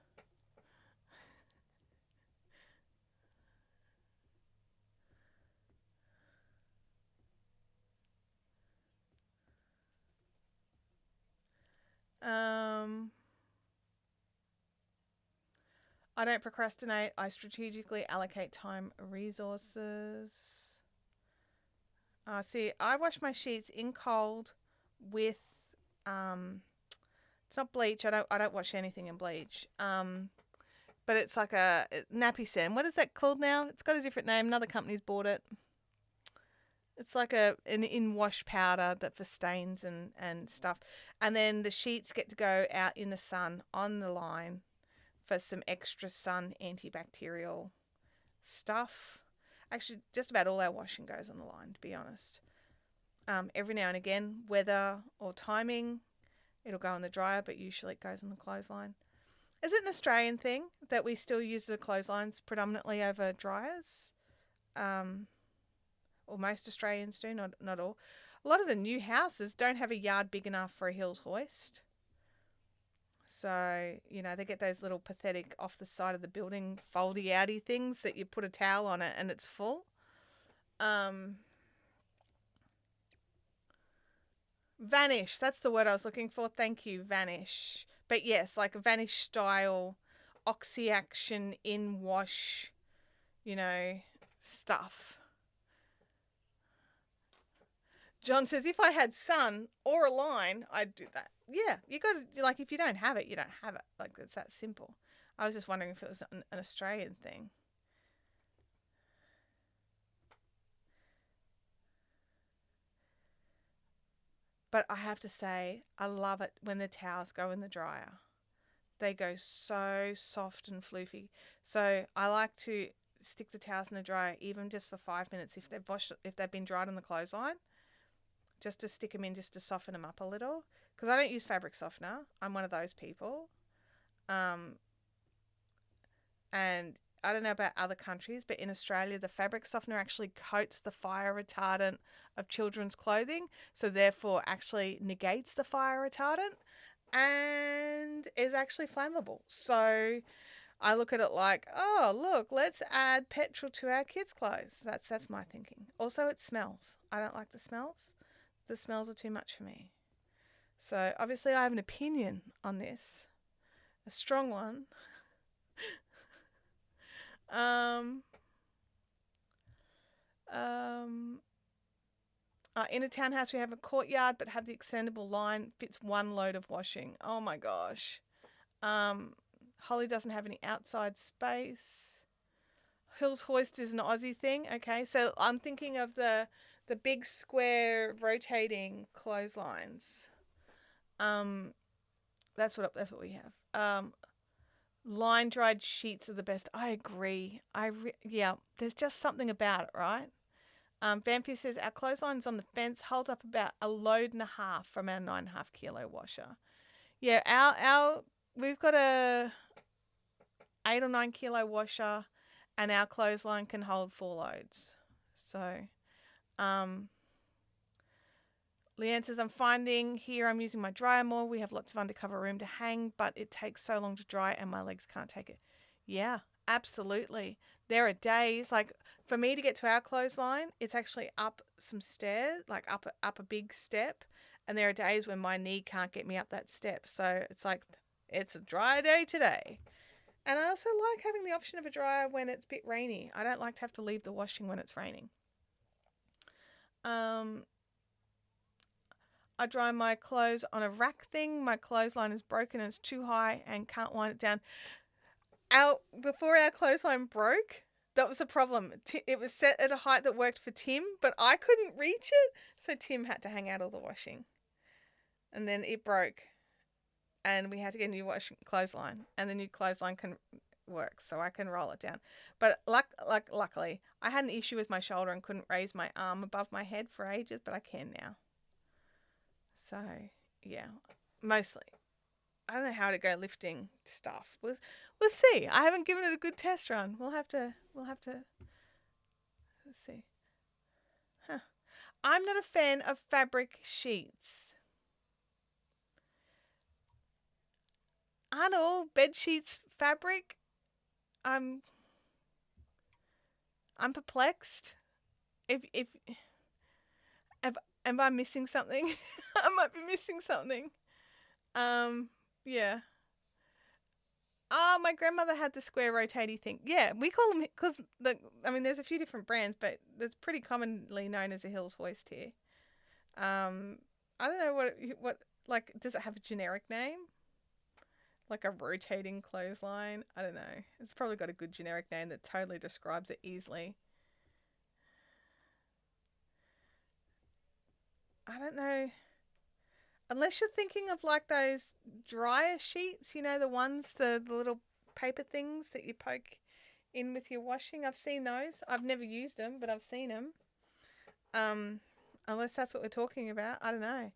S1: I don't procrastinate. I strategically allocate time, resources. See, I wash my sheets in cold with it's not bleach. I don't wash anything in bleach. But it's like a nappy sand. What is that called now? It's got a different name. Another company's bought it. It's like an in-wash powder that for stains and stuff. And then the sheets get to go out in the sun on the line for some extra sun antibacterial stuff. Actually, just about all our washing goes on the line, to be honest. Every now and again, weather or timing, it'll go in the dryer, but usually it goes on the clothesline. Is it an Australian thing that we still use the clotheslines predominantly over dryers? Or most Australians do, not all. A lot of the new houses don't have a yard big enough for a Hills hoist. So, they get those little pathetic off the side of the building foldy outy things that you put a towel on it and it's full. Vanish, that's the word I was looking for. Thank you, vanish. But yes, like a vanish style, oxy action, in wash, stuff. John says, if I had sun or a line, I'd do that. Yeah, you got to, if you don't have it, you don't have it. It's that simple. I was just wondering if it was an Australian thing. But I have to say, I love it when the towels go in the dryer. They go so soft and floofy. So I like to stick the towels in the dryer even just for 5 minutes if they've been dried on the clothesline. Just to stick them in, just to soften them up a little. Because I don't use fabric softener. I'm one of those people. And I don't know about other countries, but in Australia, the fabric softener actually coats the fire retardant of children's clothing. So therefore actually negates the fire retardant and is actually flammable. So I look at it like, oh, look, let's add petrol to our kids' clothes. That's my thinking. Also, it smells. I don't like the smells. The smells are too much for me. So obviously I have an opinion on this, a strong one. In a townhouse we have a courtyard but have the extendable line, fits one load of washing. Oh my gosh. Holly doesn't have any outside space. Hills hoist is an Aussie thing. Okay, so I'm thinking of the big square rotating clotheslines. That's what we have. Line dried sheets are the best. I agree. Yeah, there's just something about it, right? Vampire says our clothesline's on the fence, holds up about a load and a half from our 9.5 kilo washer. Yeah, our we've got a 8 or 9 kilo washer, and our clothesline can hold 4 loads. So, Leanne says, I'm finding here I'm using my dryer more. We have lots of undercover room to hang, but it takes so long to dry and my legs can't take it. Yeah, absolutely. There are days, like for me to get to our clothesline, it's actually up some stairs, like up a big step. And there are days when my knee can't get me up that step. So it's like, it's a dry day today. And I also like having the option of a dryer when it's a bit rainy. I don't like to have to leave the washing when it's raining. I dry my clothes on a rack thing. My clothesline is broken and it's too high and can't wind it down. Before our clothesline broke, that was a problem. It was set at a height that worked for Tim, but I couldn't reach it, so Tim had to hang out all the washing. And then it broke, and we had to get a new clothesline, and the new clothesline can work, so I can roll it down. But luckily, I had an issue with my shoulder and couldn't raise my arm above my head for ages, but I can now. So, yeah, mostly. I don't know how to go lifting stuff. We'll see. I haven't given it a good test run. We'll have to let's see. Huh. I'm not a fan of fabric sheets. Aren't all bed sheets fabric? I'm perplexed. If am I missing something? I might be missing something. Yeah. My grandmother had the square rotating thing. Yeah, we call them, because there's a few different brands, but it's pretty commonly known as a Hills hoist here. I don't know what like, does it have a generic name? Like a rotating clothesline? I don't know. It's probably got a good generic name that totally describes it easily. I don't know. Unless you're thinking of like those dryer sheets, the ones, the little paper things that you poke in with your washing. I've seen those. I've never used them, but I've seen them. Unless that's what we're talking about. I don't know.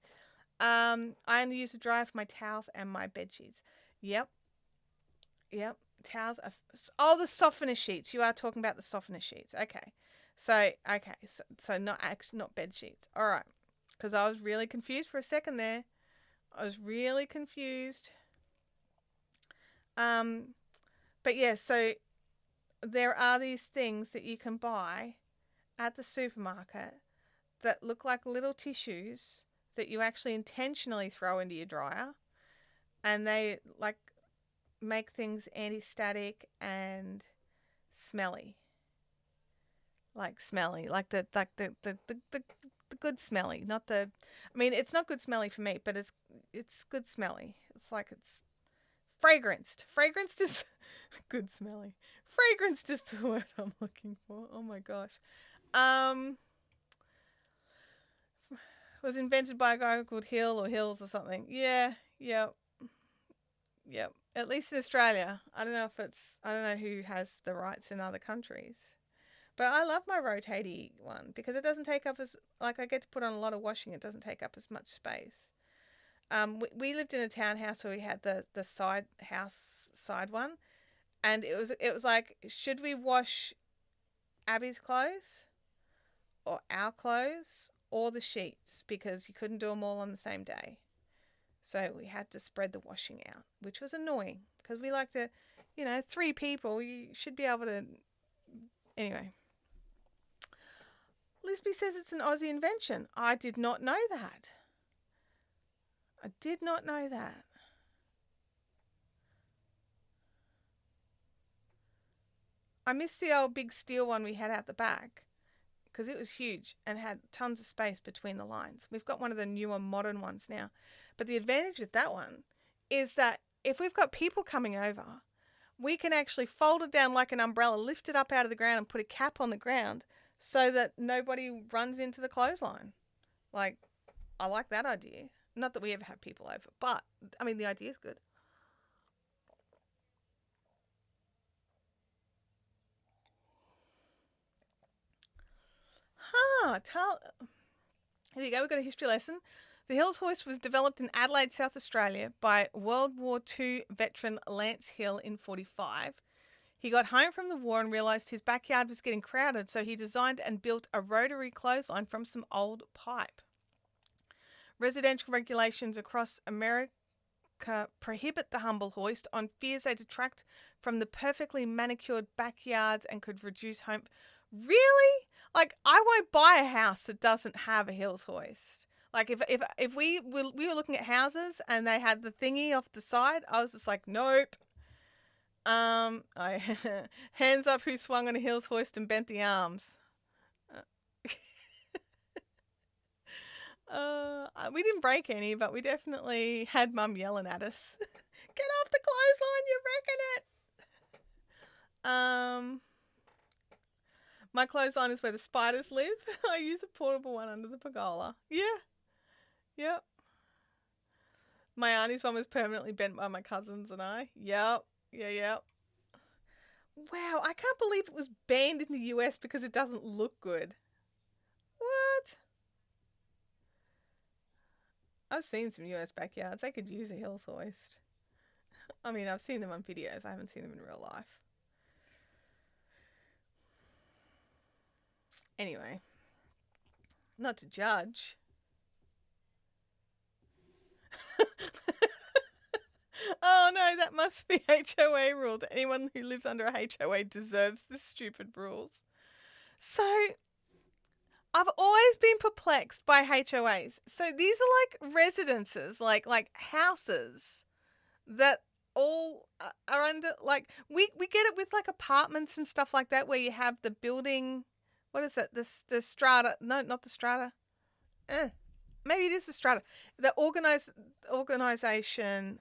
S1: I only use a dryer for my towels and my bed sheets. Yep. Towels are... the softener sheets. You are talking about the softener sheets. Okay. So not bed sheets. All right. Because I was really confused for a second there. I was really confused. But yeah, so there are these things that you can buy at the supermarket that look like little tissues that you actually intentionally throw into your dryer. And they like make things anti-static and smelly. Like the good smelly, not the... it's not good smelly for me, but it's good smelly. It's like it's fragranced. Fragranced is good smelly. Fragranced is the word I'm looking for. Oh my gosh. Was invented by a guy called Hill or Hills or something. Yeah. Yep. At least in Australia. I don't know who has the rights in other countries. But I love my rotating one because it doesn't take up I get to put on a lot of washing. It doesn't take up as much space. We lived in a townhouse where we had the side one, and it was like, should we wash Abby's clothes or our clothes or the sheets, because you couldn't do them all on the same day. So we had to spread the washing out, which was annoying because we like to, 3 people, you should be able to... Anyway. Lisby says it's an Aussie invention. I did not know that. I miss the old big steel one we had out the back because it was huge and had tons of space between the lines. We've got one of the newer modern ones now. But the advantage with that one is that if we've got people coming over, we can actually fold it down like an umbrella, lift it up out of the ground and put a cap on the ground so that nobody runs into the clothesline. Like, I like that idea. Not that we ever have people over, but, the idea is good. Here we go. We've got a history lesson. The Hills hoist was developed in Adelaide, South Australia by World War II veteran Lance Hill in 1945. He got home from the war and realised his backyard was getting crowded, so he designed and built a rotary clothesline from some old pipe. Residential regulations across America prohibit the humble hoist on fears they detract from the perfectly manicured backyards and could reduce home. Really? Like, I won't buy a house that doesn't have a Hills hoist. Like, if we were looking at houses and they had the thingy off the side, I was just like, nope. Hands up who swung on a Hills hoist and bent the arms. We didn't break any, but we definitely had Mum yelling at us. Get off the clothesline, you're wrecking it. My clothesline is where the spiders live. I use a portable one under the pergola. Yeah. Yep. My auntie's one was permanently bent by my cousins and I. Yep. Yeah. Wow, I can't believe it was banned in the US because it doesn't look good. What? I've seen some US backyards. They could use a Hills hoist. I mean, I've seen them on videos. I haven't seen them in real life. Anyway, not to judge. Oh no, that must be HOA rules. Anyone who lives under a HOA deserves the stupid rules. So, I've always been perplexed by HOAs. So these are like residences, like houses that all are under, like, we get it with like apartments and stuff like that where you have the building, what is it? The strata. No, not the strata. Maybe it is the strata. The organization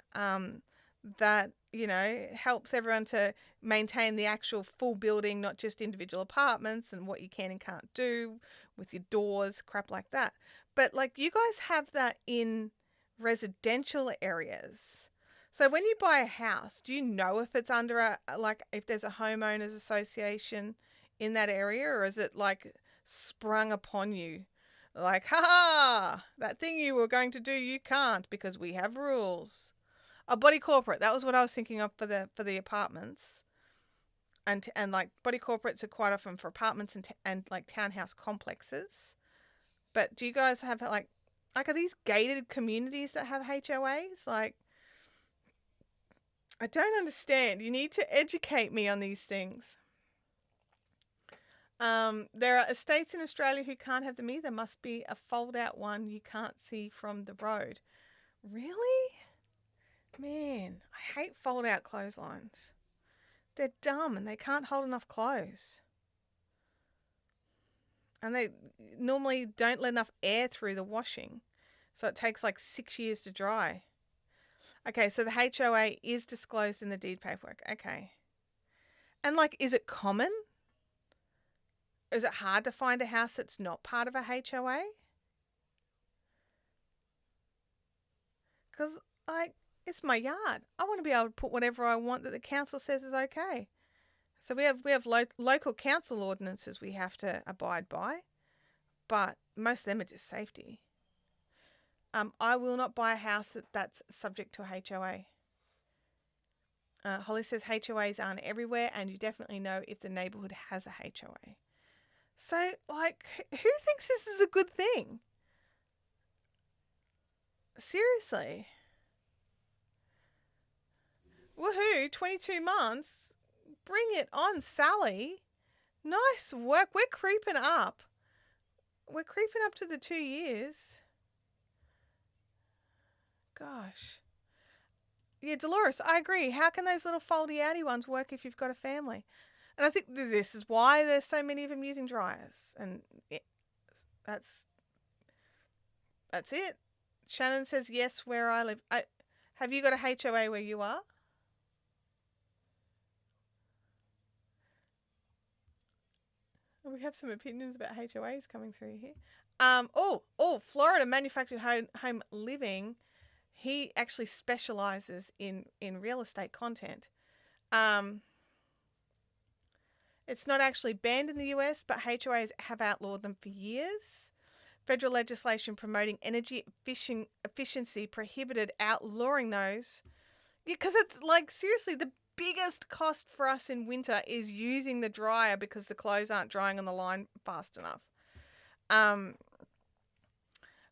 S1: that, you know, helps everyone to maintain the actual full building, not just individual apartments and what you can and can't do with your doors, crap like that. But like, you guys have that in residential areas. So when you buy a house, do you know if it's under if there's a homeowners association in that area, or is it like sprung upon you? Like, ha, that thing you were going to do, you can't because we have rules. A body corporate, that was what I was thinking of for the apartments. And like, body corporates are quite often for apartments and like townhouse complexes. But do you guys have like are these gated communities that have HOAs? Like, I don't understand. You need to educate me on these things. There are estates in Australia who can't have them either. Must be a fold-out one you can't see from the road. Really? Man, I hate fold-out clotheslines. They're dumb and they can't hold enough clothes. And they normally don't let enough air through the washing. So it takes like 6 years to dry. Okay, so the HOA is disclosed in the deed paperwork. Okay. And like, is it common? Is it hard to find a house that's not part of a HOA? Because, like, it's my yard. I want to be able to put whatever I want that the council says is okay. So we have local council ordinances we have to abide by, but most of them are just safety. I will not buy a house that's subject to a HOA. Holly says HOAs aren't everywhere, and you definitely know if the neighbourhood has a HOA. So, like, who thinks this is a good thing? Seriously. Woohoo, 22 months. Bring it on, Sally. Nice work. We're creeping up. We're creeping up to the 2 years. Gosh. Yeah, Dolores, I agree. How can those little foldy-outy ones work if you've got a family? And I think this is why there's so many of them using dryers. And that's it. Shannon says, yes, where I live. Have you got a HOA where you are? We have some opinions about HOAs coming through here. Florida Manufactured Home Living. He actually specializes in real estate content. It's not actually banned in the US, but HOAs have outlawed them for years. Federal legislation promoting energy efficiency prohibited outlawing those. Because it's like, seriously, the biggest cost for us in winter is using the dryer because the clothes aren't drying on the line fast enough.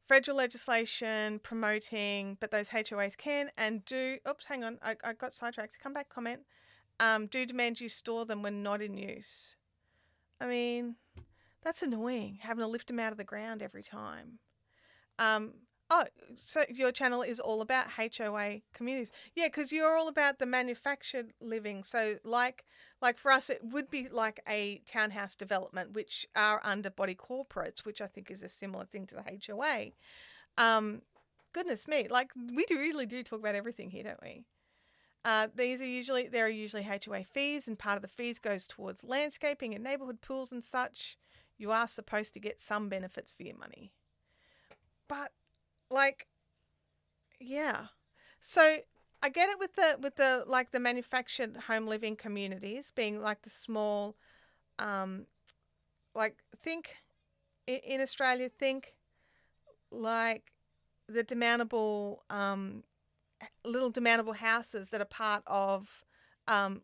S1: Federal legislation promoting, but those HOAs can and do. Oops, hang on. I got sidetracked. Come back, comment. Do demand you store them when not in use. I mean, that's annoying, having to lift them out of the ground every time. So your channel is all about HOA communities. Yeah, because you're all about the manufactured living. So like for us, it would be like a townhouse development, which are under body corporates, which I think is a similar thing to the HOA. Goodness me, like we really do talk about everything here, don't we? There are usually HOA fees, and part of the fees goes towards landscaping and neighbourhood pools and such. You are supposed to get some benefits for your money. But like, yeah. So I get it with the like the manufactured home living communities being like the small, like think in Australia, think like the demountable, little demountable houses that are part of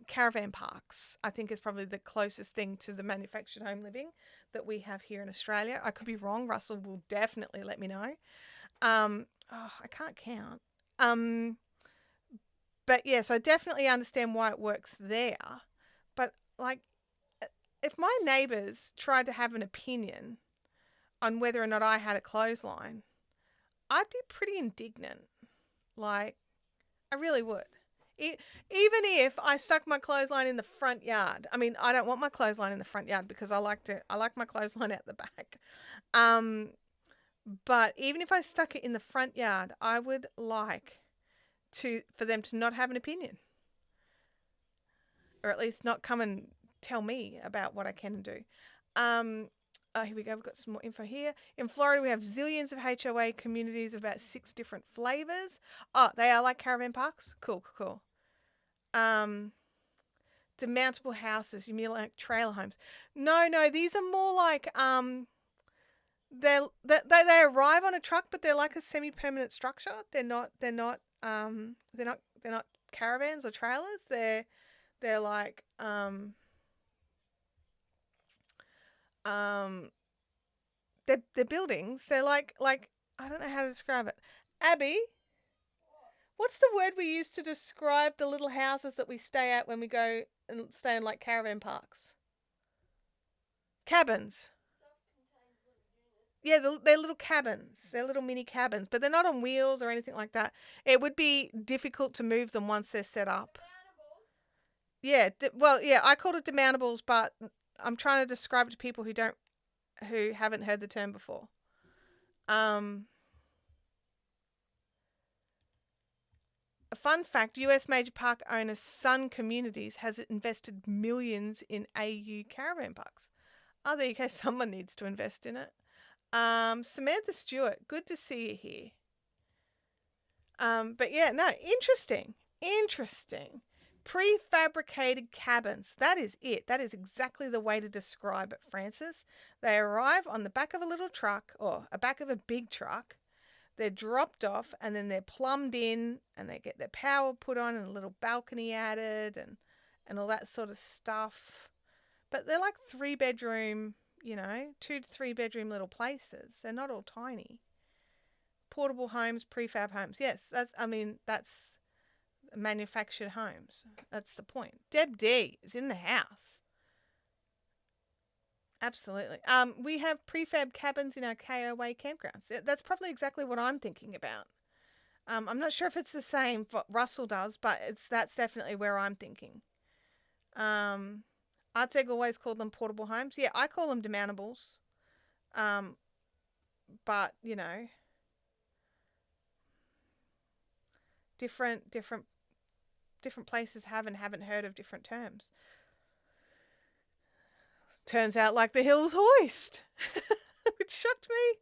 S1: caravan parks. I think is probably the closest thing to the manufactured home living that we have here in Australia. I could be wrong. Russell will definitely let me know. I can't count. But yeah, so I definitely understand why it works there. But like, if my neighbours tried to have an opinion on whether or not I had a clothesline, I'd be pretty indignant. Like, I really would. Even if I stuck my clothesline in the front yard. I mean, I don't want my clothesline in the front yard because I like my clothesline out the back. But even if I stuck it in the front yard, I would like for them to not have an opinion. Or at least not come and tell me about what I can and do. Here we go. We've got some more info here. In Florida, we have zillions of HOA communities of about 6 different flavors. Oh, they are like caravan parks? Cool. Demountable houses. You mean like trailer homes? No. These are more like they arrive on a truck, but they're like a semi-permanent structure. They're not caravans or trailers. They're like they're buildings. They're like I don't know how to describe it. Abby, what's the word we use to describe the little houses that we stay at when we go and stay in like caravan parks? Cabins. Yeah, they're little cabins. They're little mini cabins, but they're not on wheels or anything like that. It would be difficult to move them once they're set up. Yeah, I called it demountables, but I'm trying to describe it to people who haven't heard the term before. A fun fact, US major park owner Sun Communities has invested millions in AU caravan parks. Oh, there you go. Someone needs to invest in it. Samantha Stewart, good to see you here. But yeah, no, interesting. Prefabricated cabins. That is it. That is exactly the way to describe it, Francis. They arrive on the back of a little truck or a back of a big truck. They're dropped off and then they're plumbed in and they get their power put on and a little balcony added and all that sort of stuff. But they're like 3-bedroom, 2 to 3 bedroom little places. They're not all tiny. Portable homes, prefab homes. Yes, that's manufactured homes. That's the point. Deb D is in the house. Absolutely. We have prefab cabins in our KOA campgrounds. That's probably exactly what I'm thinking about. I'm not sure if it's the same what Russell does, but that's definitely where I'm thinking. Artseg always called them portable homes. Yeah, I call them demountables. But different places haven't heard of different terms. Turns out like the Hills Hoist, which shocked me.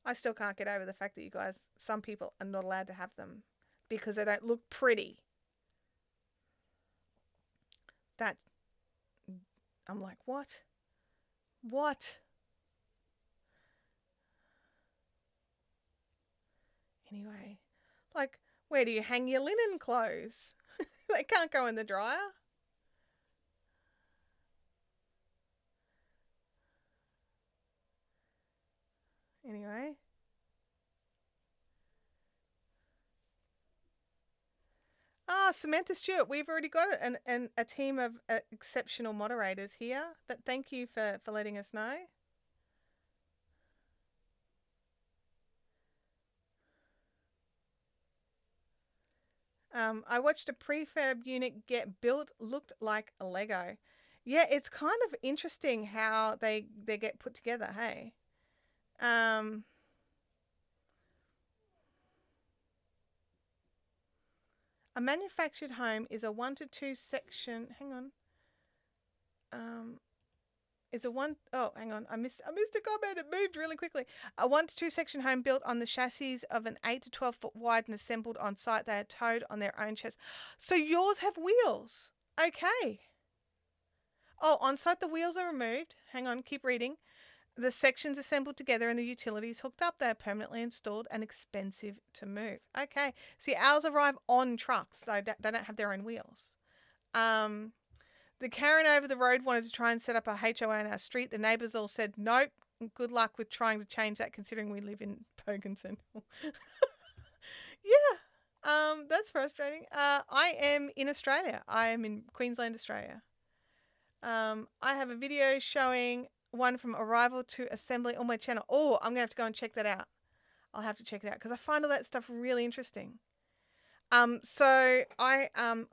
S1: I still can't get over the fact that some people are not allowed to have them because they don't look pretty. that, I'm like, what? What? Anyway, like, where do you hang your linen clothes? They can't go in the dryer. Anyway. Ah, Samantha Stewart, we've already got a team of exceptional moderators here, but thank you for letting us know. I watched a prefab unit get built, looked like a Lego. Yeah, it's kind of interesting how they get put together, hey? A manufactured home is a 1 to 2 section. Hang on. Is a one oh hang on, I missed a comment. It moved really quickly. A 1 to 2 section home built on the chassis of an 8 to 12 foot wide and assembled on site. They are towed on their own chassis. So yours have wheels. Okay. Oh, on site the wheels are removed. Hang on, keep reading. The sections assembled together and the utilities hooked up. They are permanently installed and expensive to move. Okay. See, ours arrive on trucks. So they don't have their own wheels. The Karen over the road wanted to try and set up a HOA in our street. The neighbours all said, nope, good luck with trying to change that considering we live in Pogenson. Yeah, that's frustrating. I am in Australia. I am in Queensland, Australia. I have a video showing one from arrival to assembly on my channel. Oh, I'm going to have to go and check that out. I'll have to check it out because I find all that stuff really interesting. So I'm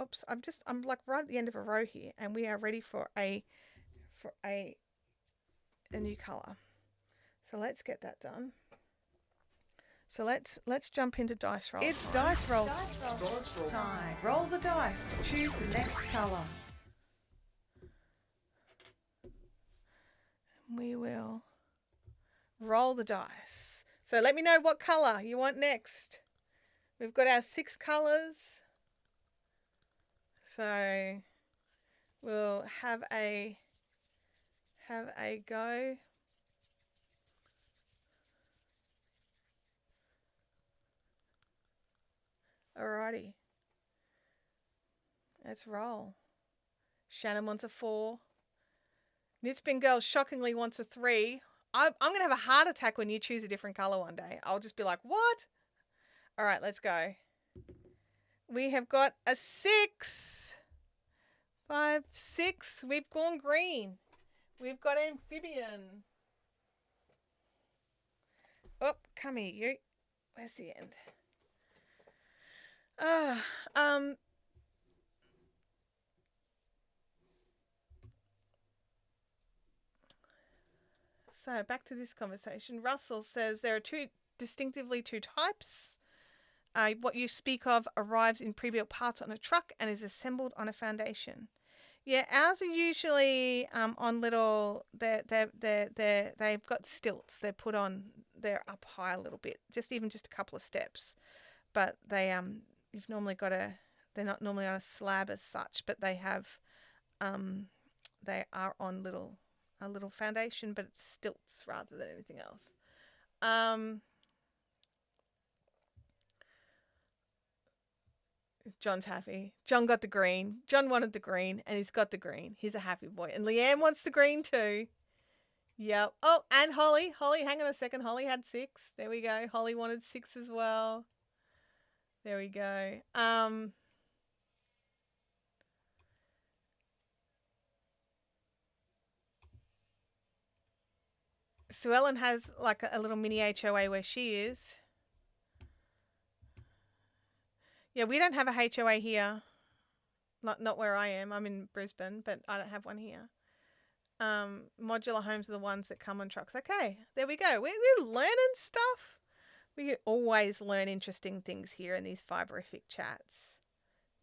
S1: like right at the end of a row here, and we are ready for a new color. So let's get that done. So let's jump into dice roll. It's dice roll time. Roll the dice to choose the next color. We will roll the dice. So let me know what color you want next. We've got our 6 colors. So we'll have a go. Alrighty. Let's roll. Shannon wants a 4. Knitspin Girl shockingly wants a 3. I'm going to have a heart attack when you choose a different color one day. I'll just be like, what? All right, let's go. We have got a 6. 5, 6. We've gone green. We've got Amphibian. Oh, come here, you. Where's the end? So back to this conversation. Russell says there are distinctively two types. What you speak of arrives in pre-built parts on a truck and is assembled on a foundation. Yeah, ours are usually on little. They've got stilts. They're put on. They're up high a little bit, just a couple of steps. But you've normally got They're not normally on a slab as such, but they have. They are on a little foundation, but it's stilts rather than anything else. John's happy. John got the green. John wanted the green, and he's got the green. He's a happy boy. And Leanne wants the green too. Yep. Oh, and Holly. Holly, hang on a second. Holly had 6. There we go. Holly wanted 6 as well. There we go. Sue Ellen has like a little mini HOA where she is. Yeah, we don't have a HOA here. Not where I am. I'm in Brisbane, but I don't have one here. Modular homes are the ones that come on trucks. Okay, there we go. We're learning stuff. We always learn interesting things here in these Fiberific chats.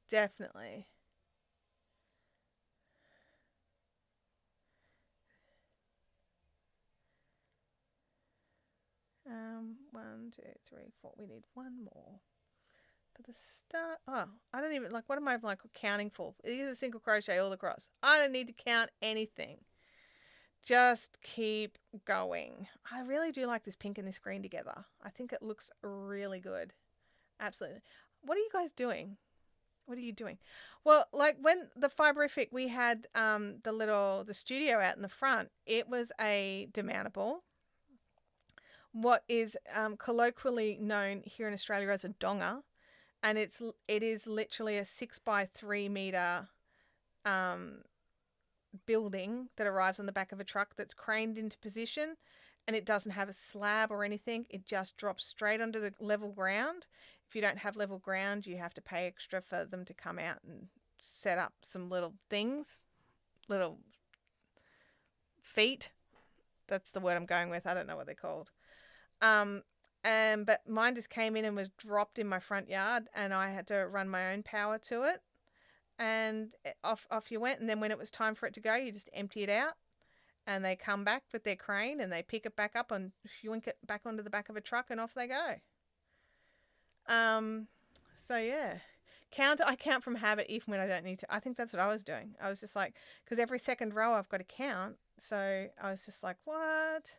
S1: Definitely. One, two, three, 4. We need one more. For the start, oh, I don't even, like, what am I, like, counting for? It is a single crochet all across. I don't need to count anything. Just keep going. I really do like this pink and this green together. I think it looks really good. Absolutely. What are you guys doing? What are you doing? Well, like when the Fibrific, we had the studio out in the front. It was a demountable. What is colloquially known here in Australia as a donger, and it is literally a 6 by 3 meter building that arrives on the back of a truck that's craned into position, and it doesn't have a slab or anything. It just drops straight onto the level ground. If you don't have level ground, you have to pay extra for them to come out and set up some little things, little feet. That's the word I'm going with. I don't know what they're called. But mine just came in and was dropped in my front yard, and I had to run my own power to it. And off you went. And then when it was time for it to go, you just empty it out, and they come back with their crane and they pick it back up and yoink it back onto the back of a truck, and off they go. So yeah, I count from habit even when I don't need to. I think that's what I was doing. I was just like, because every second row I've got to count. So I was just like, what?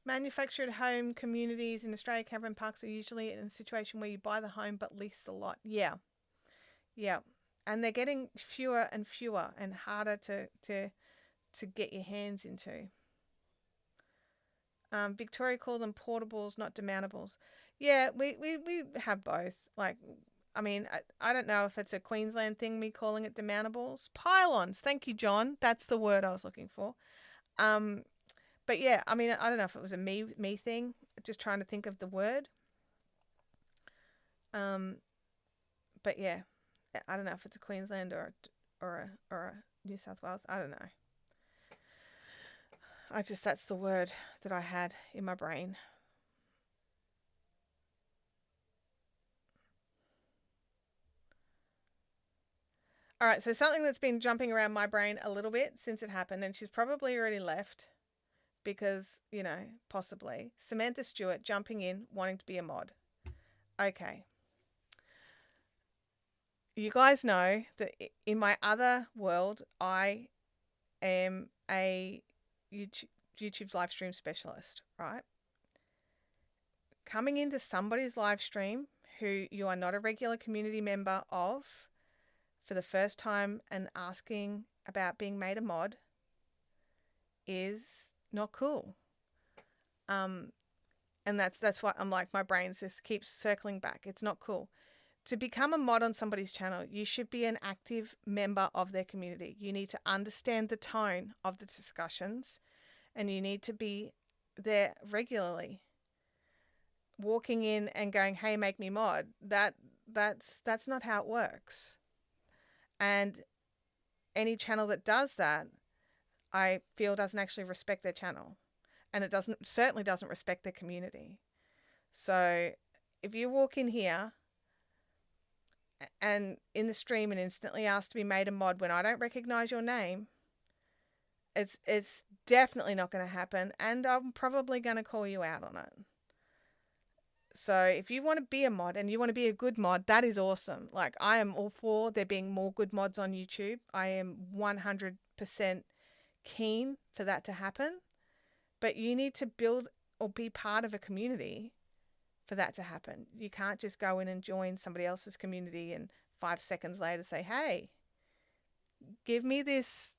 S1: Manufactured home communities in Australia, caravan parks are usually in a situation where you buy the home but lease the lot. Yeah. And they're getting fewer and fewer and harder to get your hands into. Victoria called them portables, not demountables. Yeah, we have both. Like, I mean, I don't know if it's a Queensland thing, me calling it demountables. Pylons. Thank you, John. That's the word I was looking for. But yeah, I mean, I don't know if it was a me thing. Just trying to think of the word. But yeah, I don't know if it's a Queensland or a New South Wales. I don't know. That's the word that I had in my brain. All right, so something that's been jumping around my brain a little bit since it happened, and she's probably already left because, possibly. Samantha Stewart jumping in, wanting to be a mod. Okay. You guys know that in my other world, I am a YouTube live stream specialist, right? Coming into somebody's live stream who you are not a regular community member of for the first time and asking about being made a mod is not cool. And that's why I'm like, my brain just keeps circling back. It's not cool. To become a mod on somebody's channel, you should be an active member of their community. You need to understand the tone of the discussions, and you need to be there regularly. Walking in and going, "Hey, make me mod," that's not how it works. And any channel that does that, I feel doesn't actually respect their channel, and it certainly doesn't respect their community. So if you walk in here and in the stream and instantly ask to be made a mod when I don't recognize your name, it's definitely not going to happen, and I'm probably going to call you out on it. So if you want to be a mod and you want to be a good mod, that is awesome. Like, I am all for there being more good mods on YouTube. I am 100% keen for that to happen. But you need to build or be part of a community for that to happen. You can't just go in and join somebody else's community and 5 seconds later say, "Hey, give me this,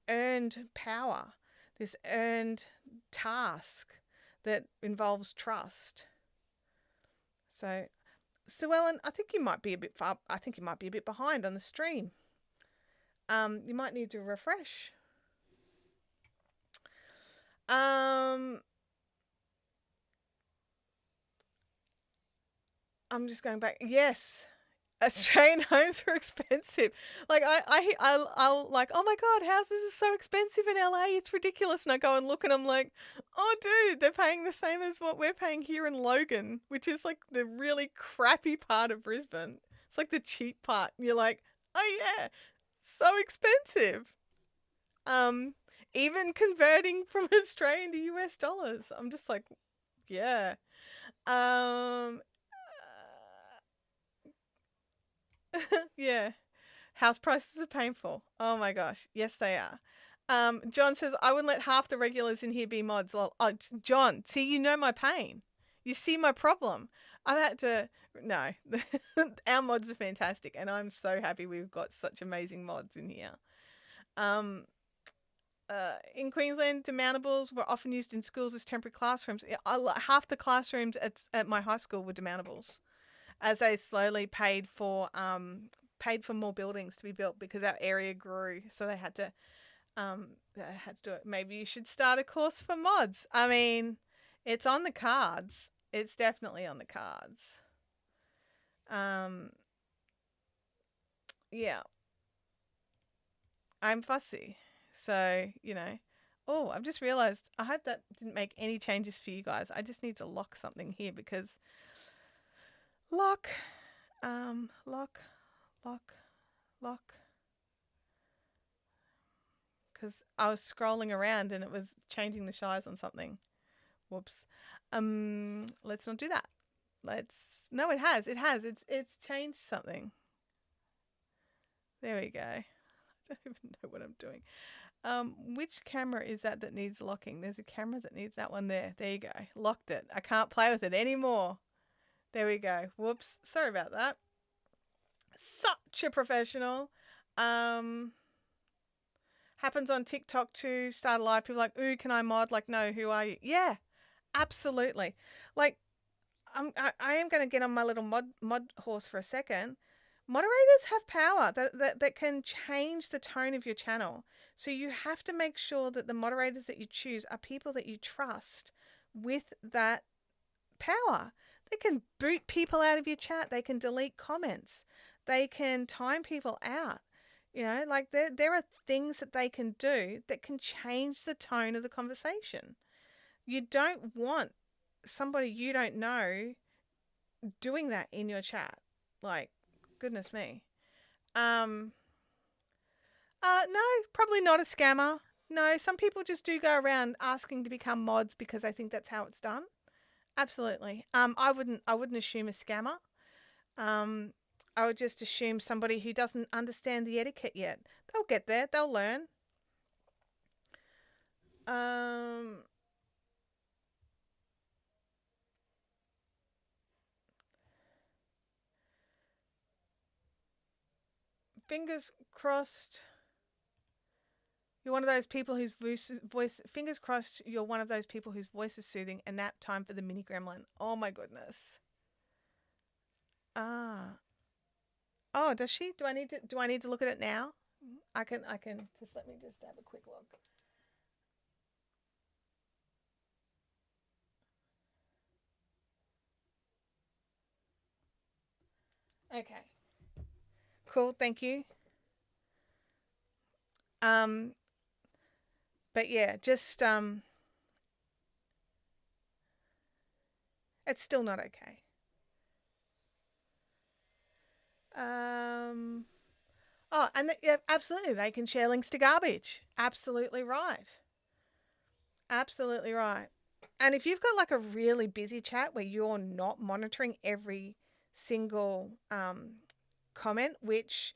S1: earned power, this earned task that involves trust." So, Sue Ellen, I think you might be a bit far. I think you might be a bit behind on the stream. You might need to refresh. I'm just going back. Yes, Australian homes are expensive. Like I'll like, "Oh my God, houses are so expensive in LA. It's ridiculous." And I go and look and I'm like, "Oh dude, they're paying the same as what we're paying here in Logan," which is like the really crappy part of Brisbane. It's like the cheap part. And you're like, "Oh yeah, so expensive." Even converting from Australian to US dollars. I'm just like, Yeah. Um, yeah. House prices are painful. Oh my gosh. Yes, they are. John says, I wouldn't let half the regulars in here be mods. Well, oh, John, see, you know my pain. You see my problem. I've had to, no, our mods are fantastic, and I'm so happy we've got such amazing mods in here. Um, in Queensland, demountables were often used in schools as temporary classrooms. Half the classrooms at my high school were demountables, as they slowly paid for more buildings to be built because our area grew, so they had to do it. Maybe you should start a course for mods. I mean, it's on the cards. It's definitely on the cards. Yeah, I'm fussy, so Oh, I've just realized. I hope that didn't make any changes for you guys. I just need to lock something here because lock, lock, lock, lock. Because I was scrolling around and it was changing the size on something. Whoops. Let's not do that. No, it has. It's changed something. There we go. I don't even know what I'm doing. Which camera is that needs locking? There's a camera that needs that one there. There you go. Locked it. I can't play with it anymore. There we go. Whoops. Sorry about that. Such a professional. Happens on TikTok too. Start a live. People are like, ooh, can I mod? Like, no, who are you? Yeah, absolutely. Like, I am going to get on my little mod horse for a second. Moderators have power that can change the tone of your channel. So you have to make sure that the moderators that you choose are people that you trust with that power. They can boot people out of your chat. They can delete comments. They can time people out. Like there are things that they can do that can change the tone of the conversation. You don't want somebody you don't know doing that in your chat. Like, goodness me. No, probably not a scammer. No, some people just do go around asking to become mods because they think that's how it's done. Absolutely. I wouldn't assume a scammer. I would just assume somebody who doesn't understand the etiquette yet. They'll get there. They'll learn. Fingers crossed. You're one of those people whose voice. Fingers crossed. You're one of those people whose voice is soothing. And nap time for the mini gremlin. Oh my goodness. Oh, does she? Do I need to look at it now? I can just let me just have a quick look. Okay. Cool, thank you. But yeah, just it's still not okay. Oh, and yeah, absolutely, they can share links to garbage. Absolutely right. Absolutely right. And if you've got like a really busy chat where you're not monitoring every single comment, which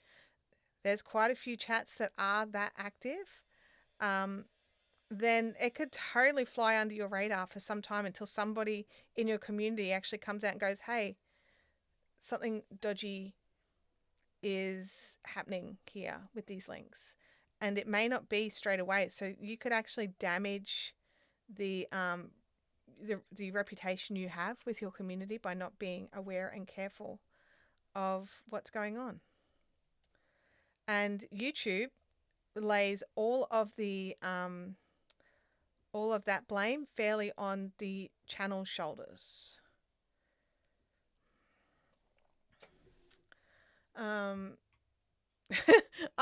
S1: there's quite a few chats that are that active, then it could totally fly under your radar for some time until somebody in your community actually comes out and goes, hey, something dodgy is happening here with these links. And it may not be straight away. So you could actually damage the reputation you have with your community by not being aware and careful of what's going on. And YouTube lays all of that blame fairly on the channel's shoulders. I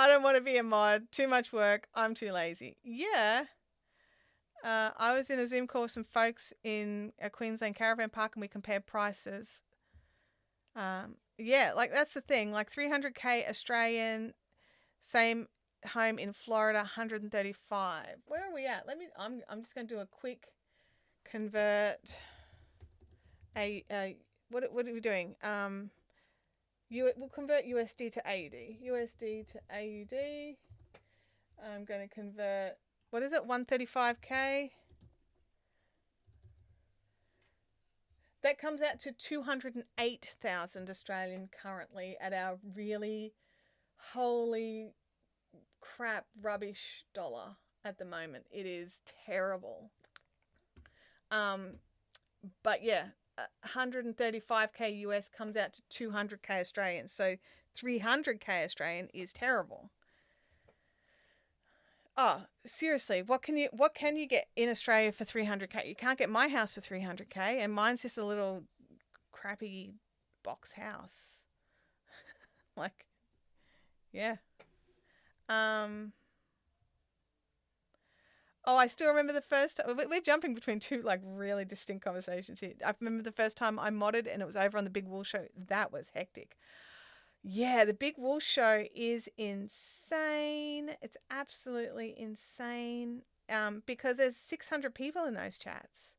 S1: don't want to be a mod. Too much work. I'm too lazy. Yeah. I was in a Zoom call with some folks in a Queensland caravan park and we compared prices. Yeah, like that's the thing. Like 300K Australian, same home in Florida, 135. Where are we at? I'm just going to do a quick convert. What are we doing? We'll convert USD to AUD. USD to AUD. I'm going to convert. What is it? 135k. That comes out to 208,000 Australian currently at our really holy crap rubbish dollar at the moment. It is terrible. But yeah, 135k US comes out to 200k Australian. So 300k Australian is terrible. Oh, seriously, what can you get in Australia for 300k? You can't get my house for 300k, and mine's just a little crappy box house. Like, yeah. Oh, I still remember the first time. We're jumping between two like really distinct conversations here. I remember the first time I modded and it was over on the Big Wool Show. That was hectic. Yeah, the Big Wool Show is insane. It's absolutely insane. Because there's 600 people in those chats.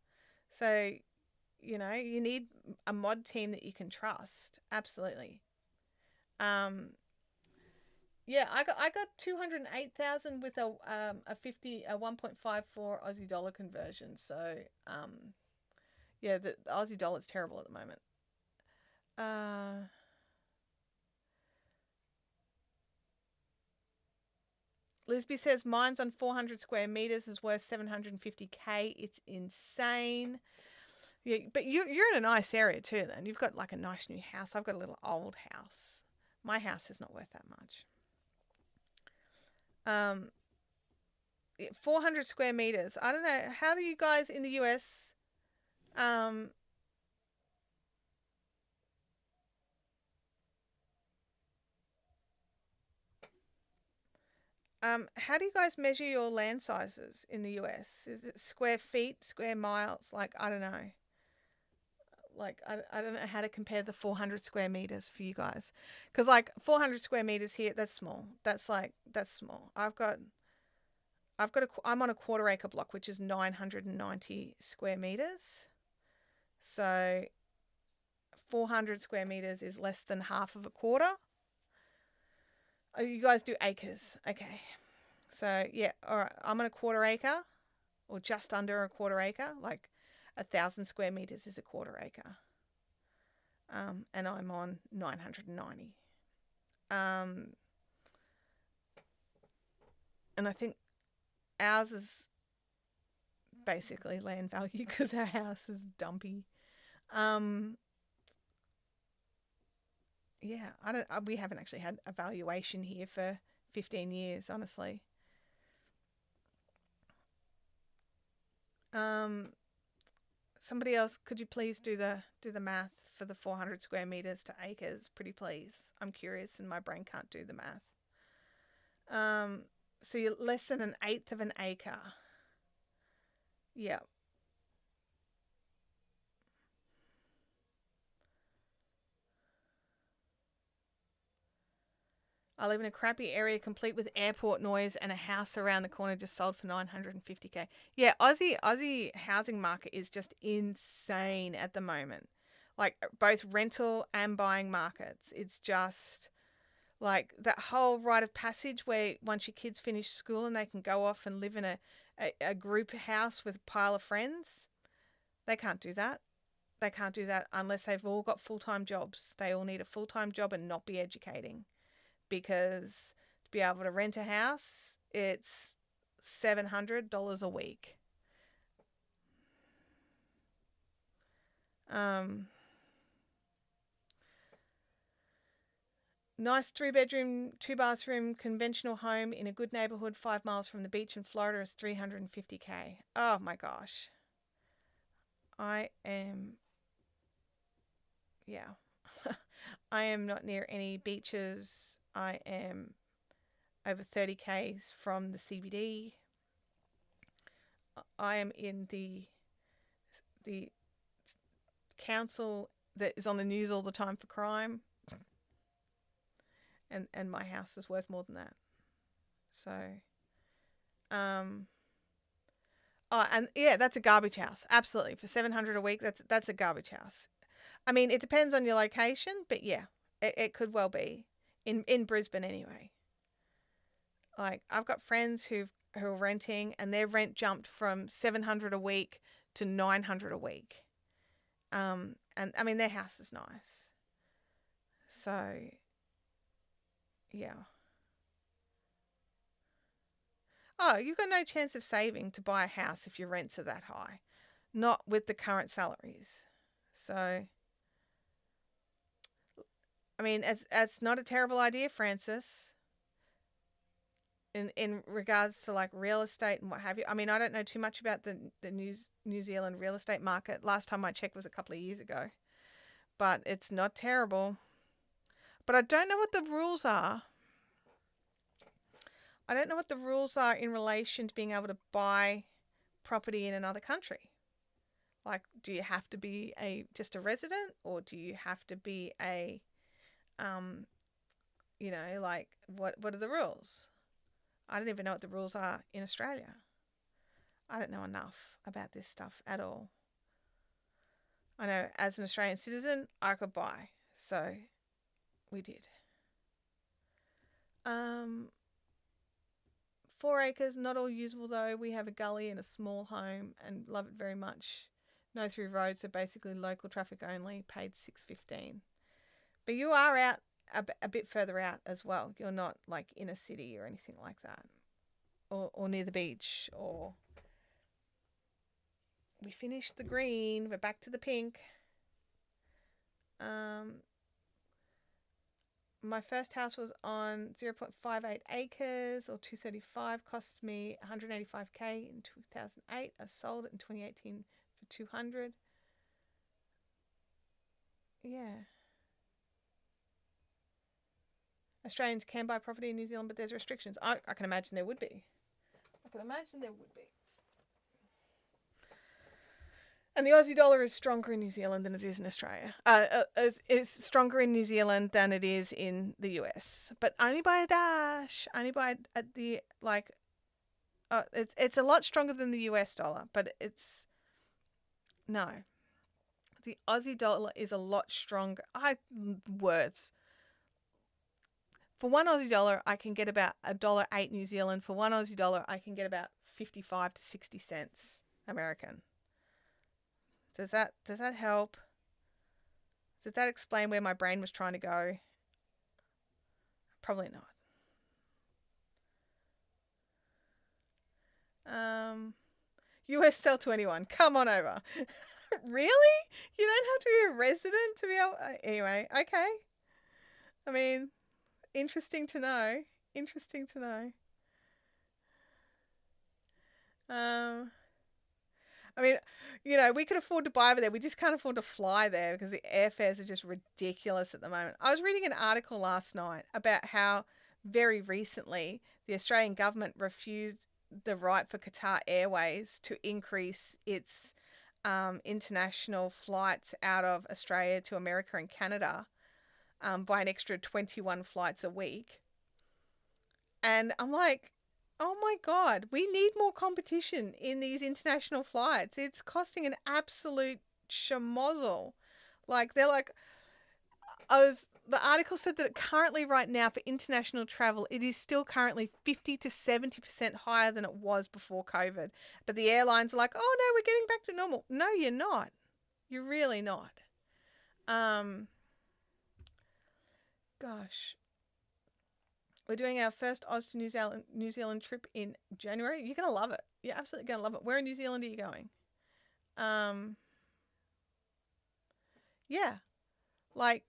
S1: So, you need a mod team that you can trust. Absolutely. Yeah, I got 208,000 with a 1.54 Aussie dollar conversion. So, yeah, the Aussie dollar is terrible at the moment. Lisby says mine's on 400 square meters is worth 750k. It's insane. Yeah, but you're in a nice area too. Then you've got like a nice new house. I've got a little old house. My house is not worth that much. 400 square meters. I don't know. How do you guys in the US how do you guys measure your land sizes in the US? Is it square feet, square miles? Like, I don't know. Like, I don't know how to compare the 400 square meters for you guys. Because, like, 400 square meters here, that's small. That's small. I'm on a quarter acre block, which is 990 square meters. So 400 square meters is less than half of a quarter. Oh, you guys do acres. Okay. So, yeah, all right. I'm on a quarter acre or just under a quarter acre. Like 1,000 square meters is a quarter acre. And I'm on 990. And I think ours is basically land value because our house is dumpy. Yeah, we haven't actually had a valuation here for 15 years, honestly. Somebody else, could you please do the math for the 400 square meters to acres, pretty please? I'm curious and my brain can't do the math. So you're less than an eighth of an acre. Yeah. I live in a crappy area complete with airport noise and a house around the corner just sold for 950k. Yeah, Aussie housing market is just insane at the moment. Like both rental and buying markets. It's just like that whole rite of passage where once your kids finish school and they can go off and live in a group house with a pile of friends. They can't do that. They can't do that unless they've all got full-time jobs. They all need a full-time job and not be educating. Because to be able to rent a house, it's $700 a week. Nice 3-bedroom, 2-bathroom conventional home in a good neighborhood 5 miles from the beach in Florida is $350k. Oh my gosh. I am not near any beaches. I am over 30k's from the CBD. I am in the council that is on the news all the time for crime. And my house is worth more than that. So, Oh, and yeah, that's a garbage house. Absolutely. For 700 a week, that's a garbage house. I mean, it depends on your location, but yeah, it could well be in Brisbane anyway. Like I've got friends who are renting and their rent jumped from 700 a week to 900 a week. And I mean their house is nice. So, yeah. Oh, you've got no chance of saving to buy a house if your rents are that high. Not with the current salaries. So, I mean, it's not a terrible idea, Francis. In regards to like real estate and what have you. I mean, I don't know too much about the New Zealand real estate market. Last time I checked was a couple of years ago, but it's not terrible. But I don't know what the rules are. I don't know what the rules are in relation to being able to buy property in another country. Like, do you have to be just a resident, or do you have to be um, like what are the rules? I don't even know what the rules are in Australia. I don't know enough about this stuff at all. I know as an Australian citizen, I could buy, so we did. 4 acres, not all usable though. We have a gully and a small home and love it very much. No through roads, so basically local traffic only. Paid $6.15. But you are out a bit further out as well. You're not like in a city or anything like that, or near the beach. Or we finished the green. We're back to the pink. My first house was on 0.58 acres or 235, cost me 185k in 2008. I sold it in 2018 for 200. Yeah. Australians can buy property in New Zealand, but there's restrictions. I can imagine there would be. And the Aussie dollar is stronger in New Zealand than it is in Australia. It's stronger in New Zealand than it is in the US, but only by a dash. Only by the like. It's a lot stronger than the US dollar, but it's no. The Aussie dollar is a lot stronger. Words. For $1 I can get about $1.08 New Zealand. For $1 I can get about 55 to 60 cents American. Does that help? Did that explain where my brain was trying to go? Probably not. US sell to anyone. Come on over. Really? You don't have to be a resident to be able. Anyway, okay. I mean, interesting to know. I mean, we could afford to buy over there. We just can't afford to fly there because the airfares are just ridiculous at the moment. I was reading an article last night about how very recently the Australian government refused the right for Qatar Airways to increase its international flights out of Australia to America and Canada by an extra 21 flights a week. And I'm like, oh my God, we need more competition in these international flights. It's costing an absolute schmozzle. Like, they're like, the article said that currently right now for international travel, it is still currently 50 to 70% higher than it was before COVID. But the airlines are like, oh no, we're getting back to normal. No, you're not. You're really not. Gosh. We're doing our first Oz to New Zealand trip in January. You're going to love it. You're absolutely going to love it. Where in New Zealand are you going? Yeah. Like,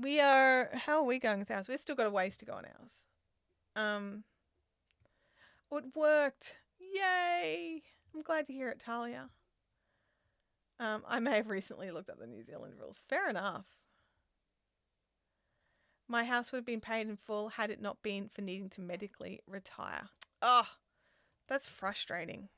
S1: how are we going with ours? We've still got a ways to go on ours. It worked. Yay. I'm glad to hear it, Talia. I may have recently looked up the New Zealand rules. Fair enough. My house would have been paid in full had it not been for needing to medically retire. Oh, that's frustrating.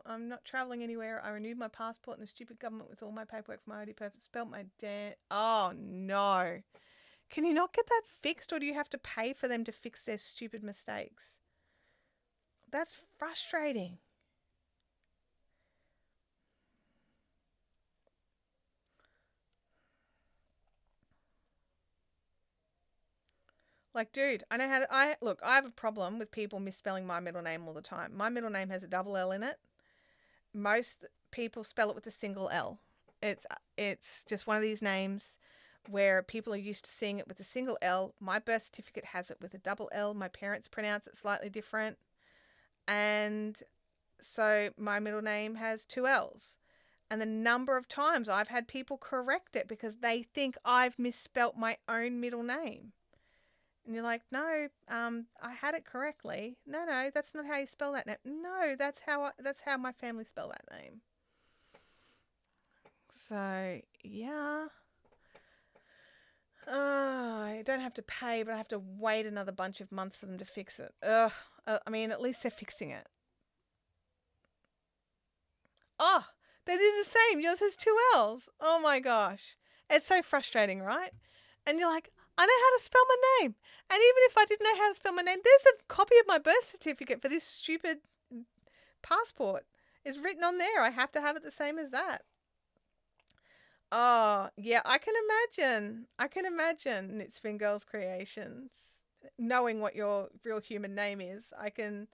S1: I'm not traveling anywhere. I renewed my passport and the stupid government with all my paperwork for my ID purpose spelled my dad. Oh no. Can you not get that fixed, or do you have to pay for them to fix their stupid mistakes? That's frustrating. Like, dude, I know how to. I have a problem with people misspelling my middle name all the time. My middle name has a double L in it. Most people spell it with a single L. It's just one of these names where people are used to seeing it with a single L. My birth certificate has it with a double L. My parents pronounce it slightly different. And so my middle name has two L's. And the number of times I've had people correct it because they think I've misspelt my own middle name. And you're like, no, I had it correctly. No, that's not how you spell that name. No, that's how my family spell that name. So yeah, I don't have to pay, but I have to wait another bunch of months for them to fix it. I mean, at least they're fixing it. Oh, they did the same. Yours has two L's. Oh my gosh, it's so frustrating, right? And you're like, I know how to spell my name. And even if I didn't know how to spell my name, there's a copy of my birth certificate for this stupid passport. It's written on there. I have to have it the same as that. Oh, yeah, I can imagine. Knitspin Girls Creations. Knowing what your real human name is, I can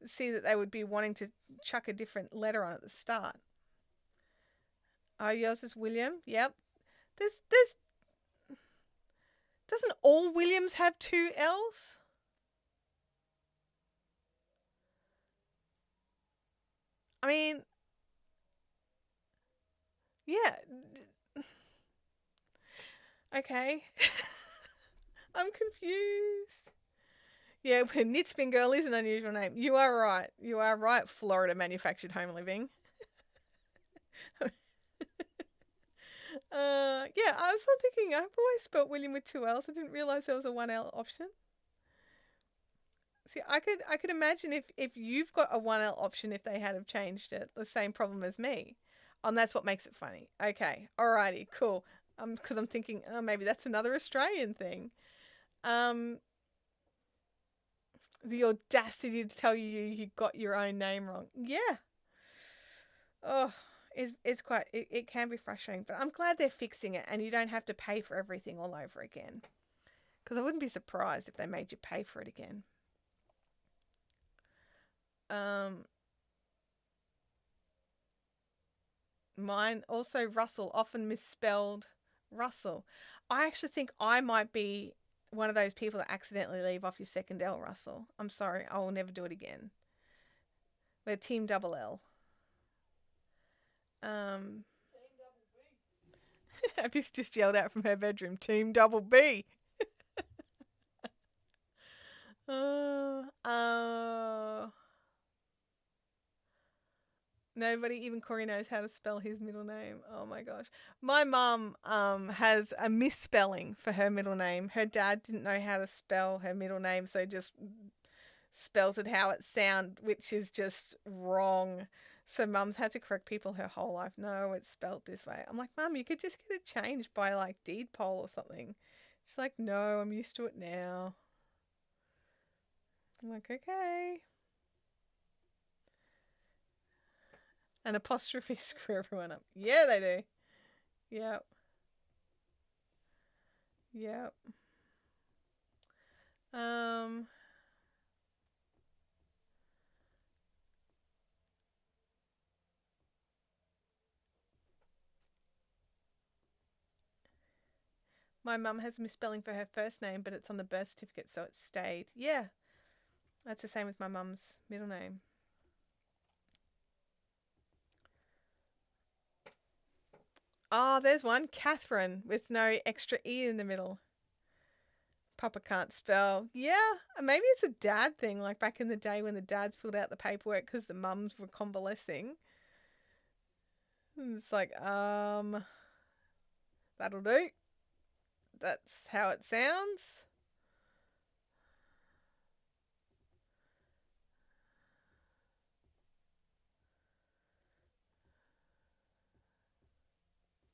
S1: see that they would be wanting to chuck a different letter on at the start. Oh, yours is William? Yep. There's Doesn't all Williams have two L's? I mean, yeah. Okay. I'm confused. Yeah, Knitspin Girl is an unusual name. You are right. Florida manufactured home living. Yeah, I was thinking, I've always spelt William with two L's. I didn't realise there was a one L option. See, I could imagine if you've got a one L option, if they had have changed it, the same problem as me. And that's what makes it funny. Okay, alrighty, cool. Because I'm thinking, oh, maybe that's another Australian thing. The audacity to tell you got your own name wrong. Yeah. Oh, it can be frustrating, but I'm glad they're fixing it, and you don't have to pay for everything all over again. Because I wouldn't be surprised if they made you pay for it again. Mine also Russell, often misspelled Russell. I actually think I might be one of those people that accidentally leave off your second L, Russell. I'm sorry, I will never do it again. We're Team Double L. Abby's just yelled out from her bedroom, Team Double B. Nobody, even Corey, knows how to spell his middle name. Oh my gosh. My mum has a misspelling for her middle name. Her dad didn't know how to spell her middle name, so just spelt it how it sounded, which is just wrong. So mum's had to correct people her whole life. No, it's spelt this way. I'm like, Mum, you could just get it changed by like deed poll or something. She's like, no, I'm used to it now. I'm like, okay. An apostrophe screw everyone up. Yeah, they do. Yep. Yep. My mum has misspelling for her first name, but it's on the birth certificate, so it stayed. Yeah. That's the same with my mum's middle name. Oh, there's one. Catherine, with no extra E in the middle. Papa can't spell. Yeah, maybe it's a dad thing, like back in the day when the dads filled out the paperwork because the mums were convalescing. And it's like, that'll do. That's how it sounds.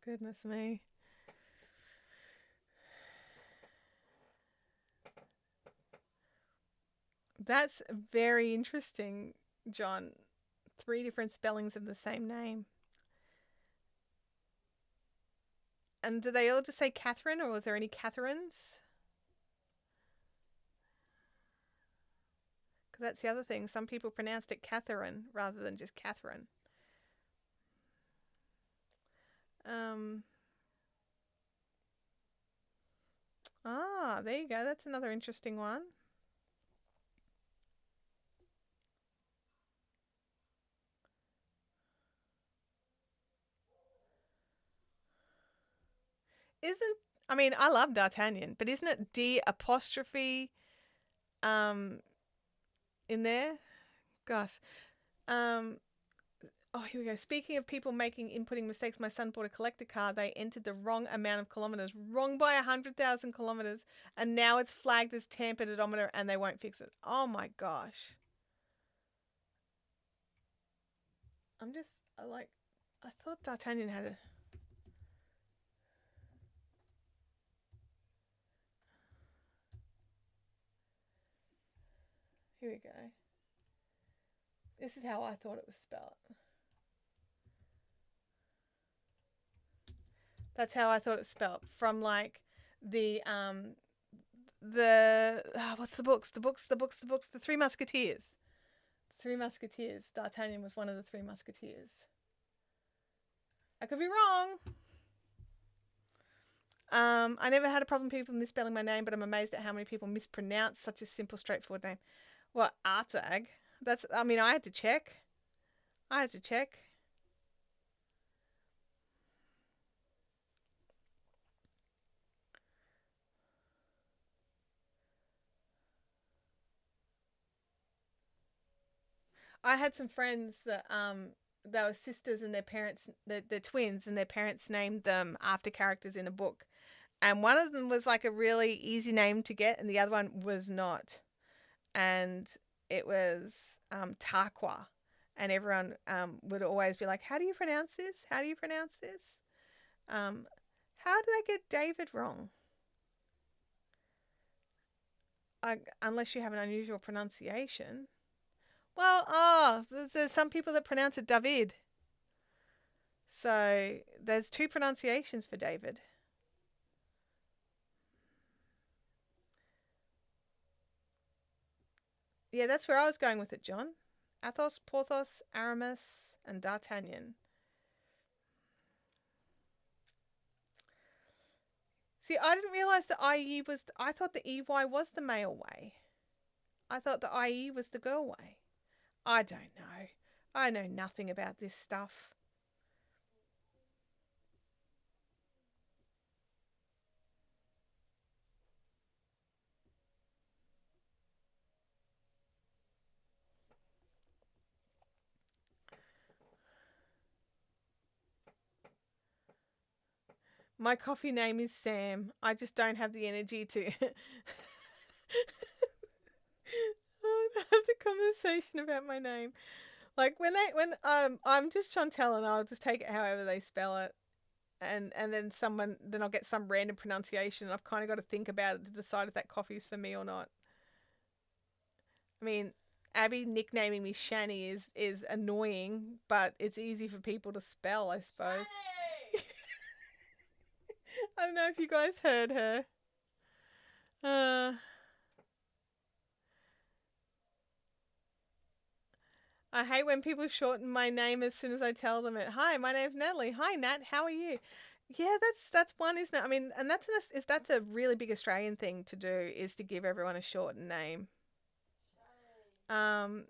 S1: Goodness me. That's very interesting, John. 3 different spellings of the same name. And do they all just say Catherine, or was there any Catherines? Because that's the other thing. Some people pronounced it Catherine rather than just Catherine. There you go. That's another interesting one. I love D'Artagnan, but isn't it D apostrophe in there? Gosh. Here we go. Speaking of people inputting mistakes, my son bought a collector car. They entered the wrong amount of kilometers, wrong by 100,000 kilometers, and now it's flagged as tampered odometer, and they won't fix it. Oh my gosh. I thought D'Artagnan had a. Here we go. This is how I thought it was spelled. That's how I thought it was spelled. From like the what's the books? The Three Musketeers. The Three Musketeers. D'Artagnan was one of the Three Musketeers. I could be wrong. I never had a problem with people misspelling my name, but I'm amazed at how many people mispronounce such a simple, straightforward name. Well, Artag. I had to check. I had some friends that they were sisters, and their parents, they're twins, and their parents named them after characters in a book. And one of them was like a really easy name to get, and the other one was not. And it was Tarqua. And everyone would always be like, how do you pronounce this? How do you pronounce this? How did I get David wrong? Unless you have an unusual pronunciation. Well, there's some people that pronounce it David. So there's 2 pronunciations for David. Yeah, that's where I was going with it, John. Athos, Porthos, Aramis, and D'Artagnan. See, I didn't realize the IE was. I thought the EY was the male way. I thought the IE was the girl way. I don't know. I know nothing about this stuff. My coffee name is Sam. I just don't have the energy to have the conversation about my name. Like when I'm just Chantelle, and I'll just take it however they spell it. And then I'll get some random pronunciation, and I've kind of got to think about it to decide if that coffee is for me or not. I mean, Abby nicknaming me Shani is annoying, but it's easy for people to spell, I suppose. I don't know if you guys heard her. I hate when people shorten my name as soon as I tell them it. Hi, my name's Natalie. Hi, Nat. How are you? Yeah, that's one, isn't it? I mean, and that's a really big Australian thing to do, is to give everyone a shortened name. Oh,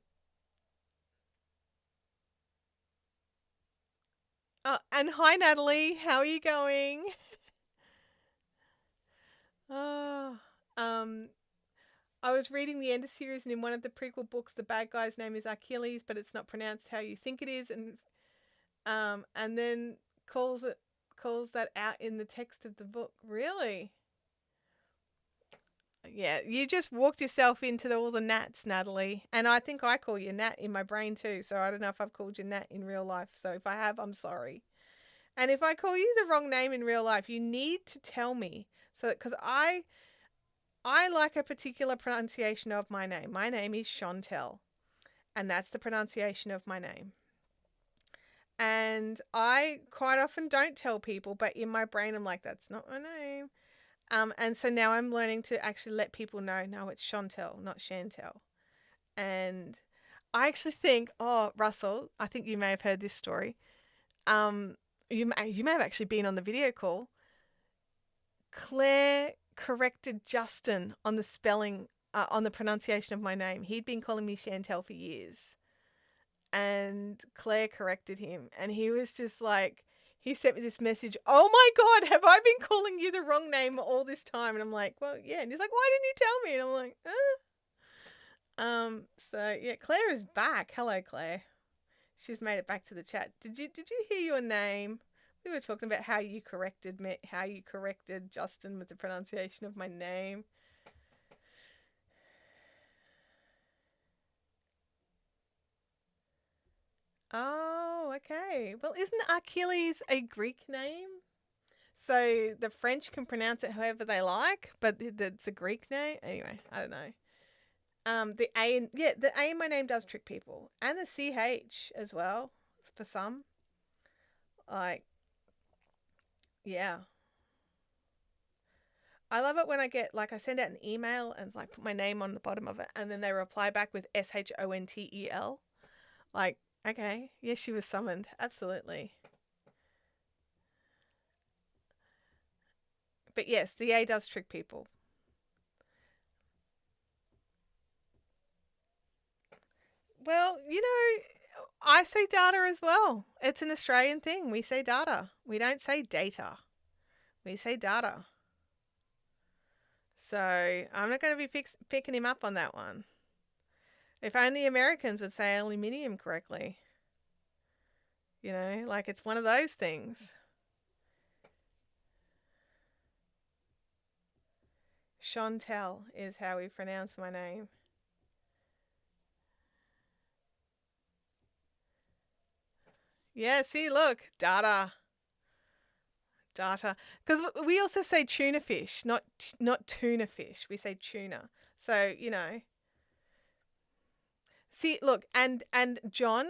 S1: and hi, Natalie. How are you going? Oh, I was reading the Ender series, and in one of the prequel books, the bad guy's name is Achilles, but it's not pronounced how you think it is, and then calls that out in the text of the book. Really? Yeah, you just walked yourself into all the Nats, Natalie, and I think I call you Nat in my brain too. So I don't know if I've called you Nat in real life. So if I have, I'm sorry. And if I call you the wrong name in real life, you need to tell me. So, because I like a particular pronunciation of my name. My name is Chantelle, and that's the pronunciation of my name. And I quite often don't tell people, but in my brain, I'm like, that's not my name. And so now I'm learning to actually let people know, no, it's Chantelle, not Chantelle. And I actually think, oh, Russell, I think you may have heard this story. You may have actually been on the video call. Claire corrected Justin on the spelling, on the pronunciation of my name. He'd been calling me Chantelle for years. And Claire corrected him. And he was just like, he sent me this message, oh my God, have I been calling you the wrong name all this time? And I'm like, well, yeah. And he's like, why didn't you tell me? And I'm like, So yeah, Claire is back. Hello, Claire. She's made it back to the chat. Did you hear your name? We were talking about how you corrected Justin with the pronunciation of my name. Oh, okay. Well, isn't Achilles a Greek name? So the French can pronounce it however they like, but it's a Greek name. Anyway, I don't know. The A in my name does trick people, and the CH as well for some. Like, yeah. I love it when I get, like, I send out an email and, like, put my name on the bottom of it, and then they reply back with SHONTEL. Like, okay, yes, she was summoned. Absolutely. But yes, the A does trick people. Well, I say data as well. It's an Australian thing. We say data. We don't say data. We say data. So I'm not going to be picking him up on that one. If only Americans would say aluminium correctly. Like it's one of those things. Chantelle is how we pronounce my name. Yeah, see, look, data. Because we also say tuna fish, not tuna fish. We say tuna. So, See, look, and John,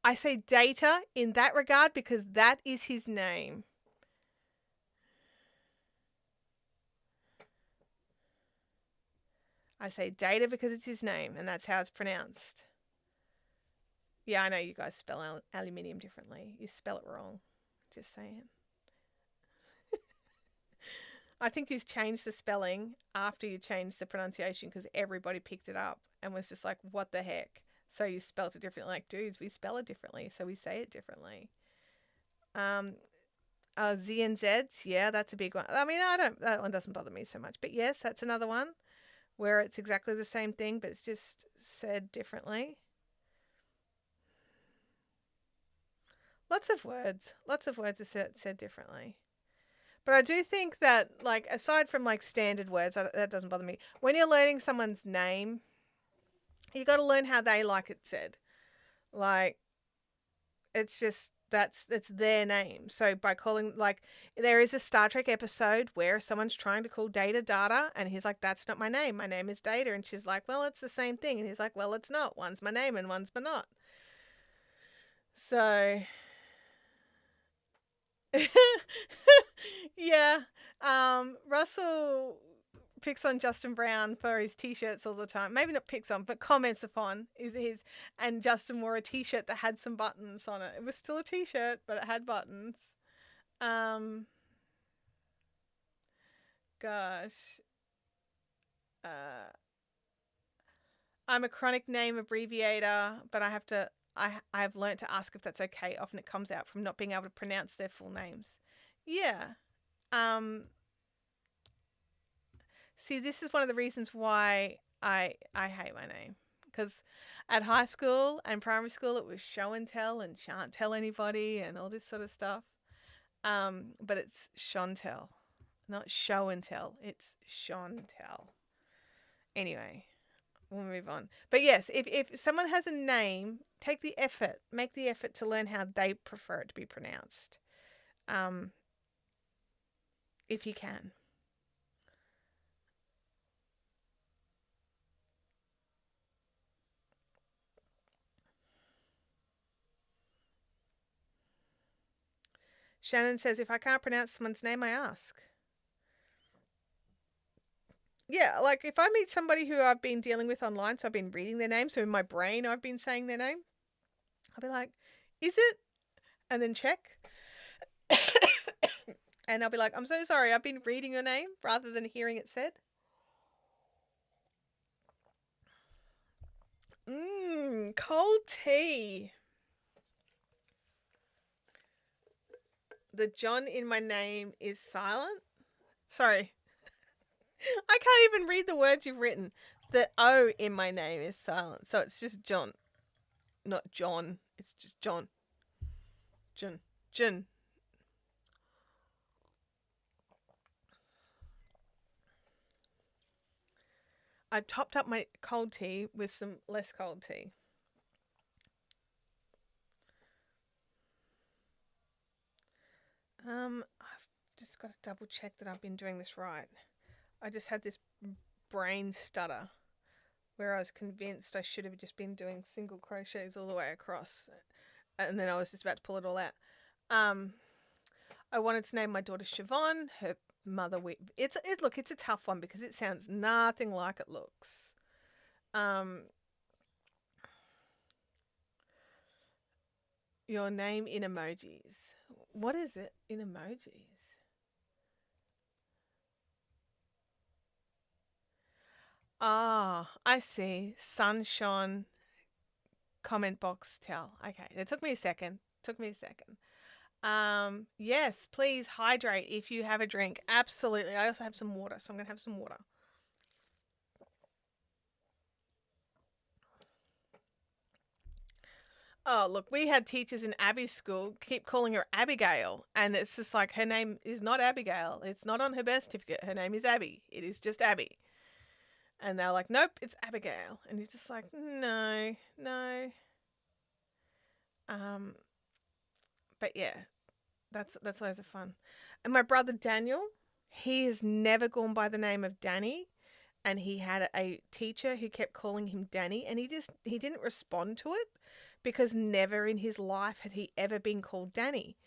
S1: I say data in that regard because that is his name. I say data because it's his name, and that's how it's pronounced. Yeah, I know you guys spell aluminium differently. You spell it wrong. Just saying. I think he's changed the spelling after you changed the pronunciation because everybody picked it up and was just like, what the heck? So you spelt it differently. Like, dudes, we spell it differently, so we say it differently. Z and Zs, yeah, that's a big one. I mean, that one doesn't bother me so much. But yes, that's another one where it's exactly the same thing, but it's just said differently. Lots of words are said differently. But I do think that, like, aside from, like, standard words, that doesn't bother me. When you're learning someone's name, you got to learn how they like it said. Like, it's just, it's their name. So by calling, like, there is a Star Trek episode where someone's trying to call Data, and he's like, that's not my name. My name is Data. And she's like, well, it's the same thing. And he's like, well, it's not. One's my name and one's my not. So... yeah. Russell picks on Justin Brown for his t-shirts all the time. Maybe not picks on, but comments upon his. And Justin wore a t-shirt that had some buttons on it. It was still a t-shirt, but it had buttons. Gosh. I'm a chronic name abbreviator, but I've learned to ask if that's okay. Often it comes out from not being able to pronounce their full names. Yeah. See, this is one of the reasons why I hate my name. Because at high school and primary school, it was show and tell and shan't tell anybody and all this sort of stuff. But it's Chantelle, not show and tell. It's Chantelle. Anyway, we'll move on. But yes, if someone has a name, make the effort to learn how they prefer it to be pronounced. if you can. Shannon says, if I can't pronounce someone's name, I ask. Yeah, like if I meet somebody who I've been dealing with online, so I've been reading their name, so in my brain I've been saying their name, I'll be like, is it? And then check. And I'll be like, I'm so sorry, I've been reading your name rather than hearing it said. Cold tea. The John in my name is silent. Sorry. I can't even read the words you've written. The O in my name is silent. So it's just John. Not John. It's just John. Jun. I topped up my cold tea with some less cold tea. I've just got to double check that I've been doing this right. I just had this brain stutter where I was convinced I should have just been doing single crochets all the way across, and then I was just about to pull it all out. I wanted to name my daughter Siobhan. Her mother, it's a tough one because it sounds nothing like it looks. Your name in emojis. What is it in emojis? Ah, I see. Sunshine comment box tell. Okay, it took me a second. Yes, please hydrate if you have a drink. Absolutely. I also have some water, so I'm going to have some water. Oh, look, we had teachers in Abby's school keep calling her Abigail, and it's just like her name is not Abigail. It's not on her birth certificate. Her name is Abby. It is just Abby. And they're like, nope, it's Abigail. And you're just like, no. But yeah, that's always a fun. And my brother Daniel, he has never gone by the name of Danny, and he had a teacher who kept calling him Danny, and he didn't respond to it because never in his life had he ever been called Danny.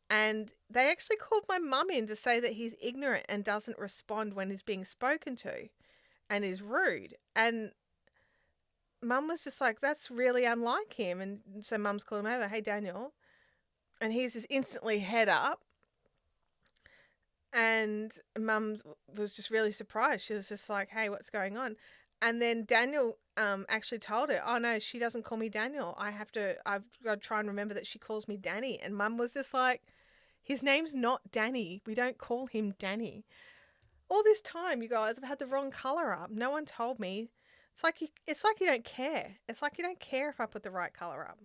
S1: And they actually called my mum in to say that he's ignorant and doesn't respond when he's being spoken to and is rude. And mum was just like, that's really unlike him. And so mum's called him over, hey, Daniel. And he's just instantly head up. And mum was just really surprised. She was just like, hey, what's going on? And then Daniel actually told her, oh, no, she doesn't call me Daniel. I've got to try and remember that she calls me Danny. And mum was just like, his name's not Danny. We don't call him Danny. All this time, you guys, I've had the wrong colour up. No one told me. It's like you don't care. It's like you don't care if I put the right colour up.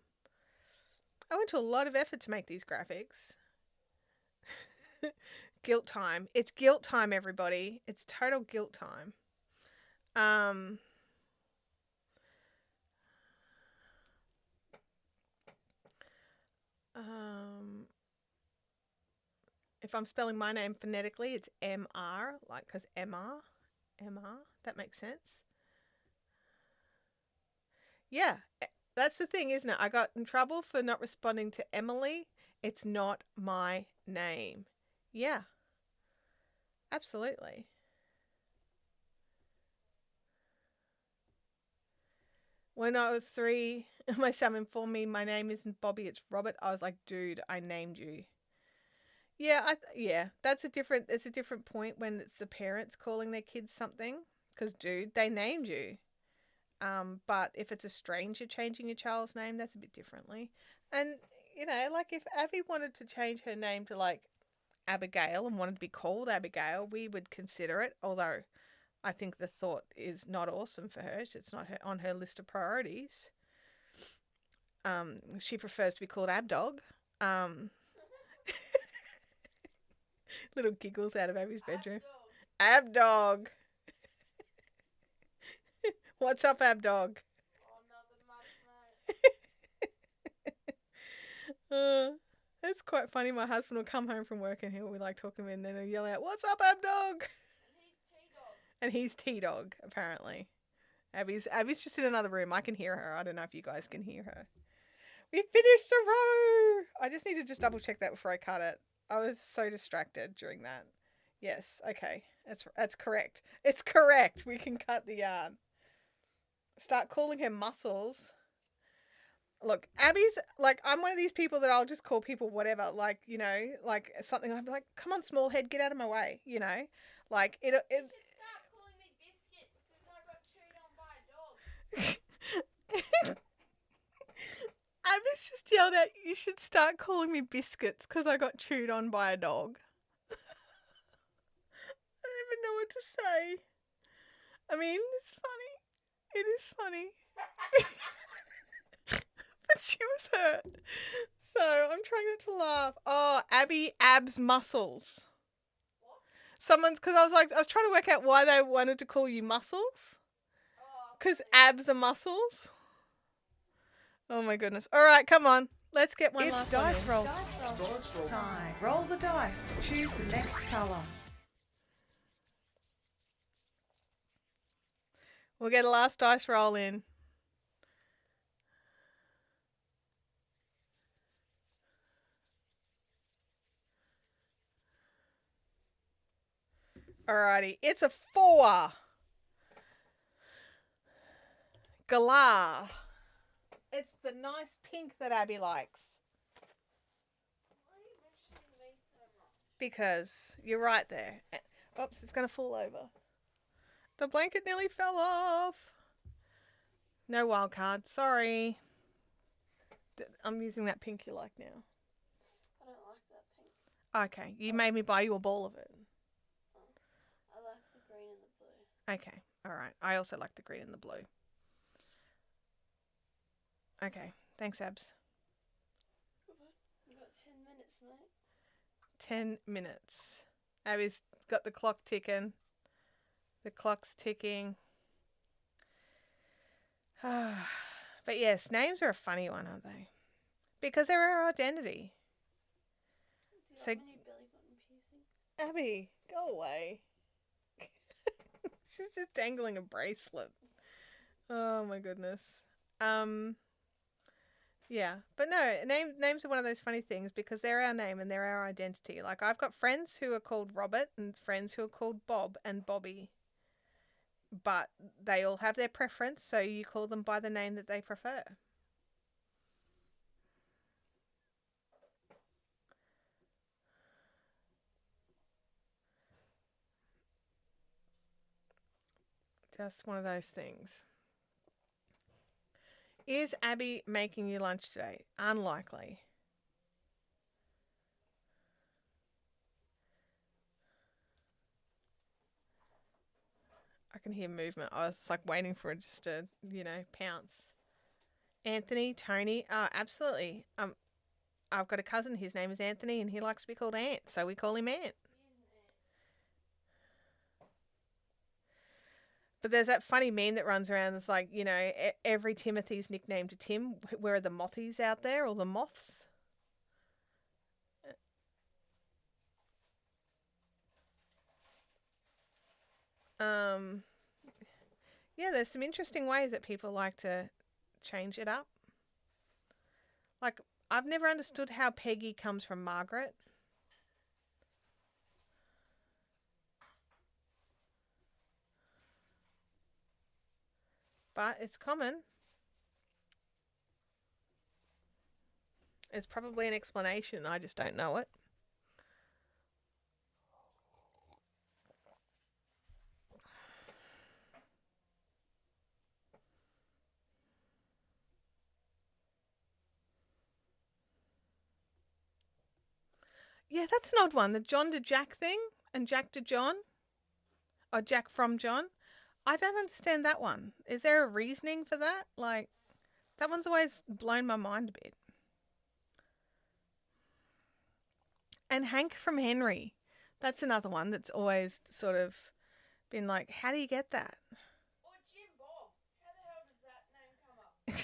S1: I went to a lot of effort to make these graphics. Guilt time. It's guilt time, everybody. It's total guilt time. If I'm spelling my name phonetically, it's MR, like, because MR. That makes sense. Yeah, that's the thing, isn't it? I got in trouble for not responding to Emily. It's not my name. Yeah, absolutely. When I was 3, my son informed me my name isn't Bobby, it's Robert. I was like, dude, I named you. Yeah, it's a different point when it's the parents calling their kids something. Because, dude, they named you. But if it's a stranger changing your child's name, that's a bit differently. And, like if Abby wanted to change her name to like Abigail and wanted to be called Abigail, we would consider it. Although I think the thought is not awesome for her. It's not on her list of priorities. She prefers to be called Abdog. Little giggles out of Abby's bedroom. Abdog. What's up, Abdog?
S2: Oh, nothing much, mate.
S1: It's quite funny. My husband will come home from work and he'll be like talking to me and then he'll yell out, "What's up, Ab Dog?" And he's T-Dog, apparently. Abby's just in another room. I can hear her. I don't know if you guys can hear her. We finished the row. I just need to just double check that before I cut it. I was so distracted during that. Yes, okay. That's correct. It's correct. We can cut the yarn. Start calling her Muscles. Look, Abby's like, I'm one of these people that I'll just call people whatever, like, you know, like something. I'm like, come on, small head, get out of my way, you know, like it.
S2: You should start calling me Biscuit because I got chewed on by a dog.
S1: Abby's just yelled out, "You should start calling me Biscuits because I got chewed on by a dog." I don't even know what to say. I mean, it's funny. It is funny. But she was hurt. So I'm trying not to laugh. Oh, Abby Abs Muscles.
S2: What?
S1: Someone's, because I was trying to work out why they wanted to call you Muscles. Because abs are muscles. Oh my goodness. All right, come on. Let's get one last one.
S3: It's dice roll time. Roll the dice to choose the next colour.
S1: We'll get a last dice roll in. Alrighty, it's a 4. Galah. It's the nice pink that Abby likes.
S2: Why are you mentioning me so much?
S1: Because you're right there. Oops, it's going to fall over. The blanket nearly fell off. No wild card. Sorry. I'm using that pink you like now.
S2: I don't like that pink.
S1: Okay, you made me buy you a ball of it.
S2: I like the green and the blue.
S1: Okay, all right. I also like the green and the blue. Okay, thanks, Abs.
S2: You got 10 minutes, mate.
S1: 10 minutes. Abby's got the clock ticking. The clock's ticking. But yes, names are a funny one, aren't they? Because they're our identity.
S2: Do you
S1: So-
S2: have any belly button piercing?
S1: Abby, go away. She's just dangling a bracelet. Oh my goodness. Yeah, but no, names are one of those funny things because they're our name and they're our identity. Like I've got friends who are called Robert and friends who are called Bob and Bobby. But they all have their preference, so you call them by the name that they prefer. Just one of those things. Is Abby making you lunch today? Unlikely. I can hear movement. I was like waiting for it just to, pounce. Anthony, Tony, absolutely. I've got a cousin. His name is Anthony, and he likes to be called Ant, so we call him Ant. But there's that funny meme that runs around. It's like, every Timothy's nicknamed to Tim. Where are the mothies out there, or the moths? Yeah, there's some interesting ways that people like to change it up. Like, I've never understood how Peggy comes from Margaret. But it's common. It's probably an explanation. I just don't know it. Yeah, that's an odd one. The John to Jack thing and Jack to John. Or Jack from John. I don't understand that one. Is there a reasoning for that? Like, that one's always blown my mind a bit. And Hank from Henry. That's another one that's always sort of been like, how do you get that?
S2: Or Jim Bob. How the hell does that name come up? John.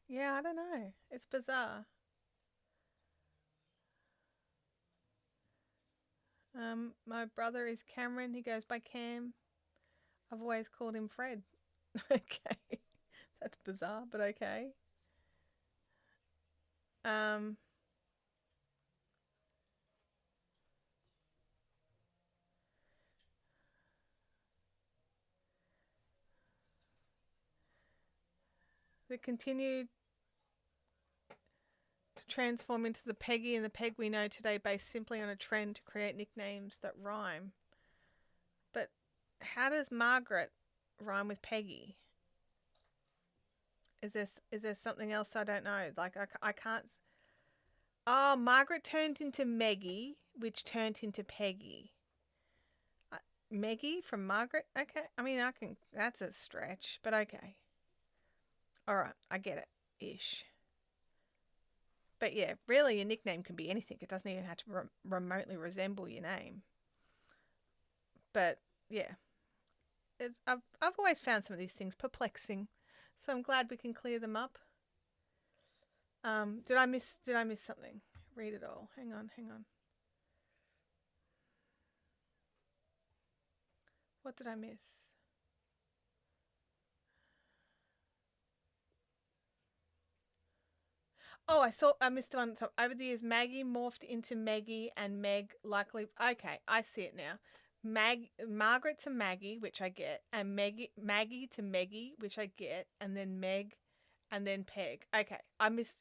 S1: Yeah, I don't know. It's bizarre. My brother is Cameron. He goes by Cam. I've always called him Fred. Okay. That's bizarre, but okay. Um, they continue to transform into the Peggy and the Peg we know today based simply on a trend to create nicknames that rhyme. But how does Margaret rhyme with Peggy? Is there something else I don't know? Like I can't. Oh, Margaret turned into Meggie, which turned into Peggy. Meggie from Margaret? Okay. I mean, I can. That's a stretch, but okay. All right. I get it. Ish. But yeah, really, your nickname can be anything. It doesn't even have to remotely resemble your name. But yeah, I've always found some of these things perplexing, so I'm glad we can clear them up. Did I miss something? Read it all. Hang on. What did I miss? Oh, I missed one at the top. Over the years, Maggie morphed into Maggie and Meg likely. Okay, I see it now. Margaret to Maggie, which I get, and Maggie to Meggie, which I get, and then Meg, and then Peg. Okay, I missed.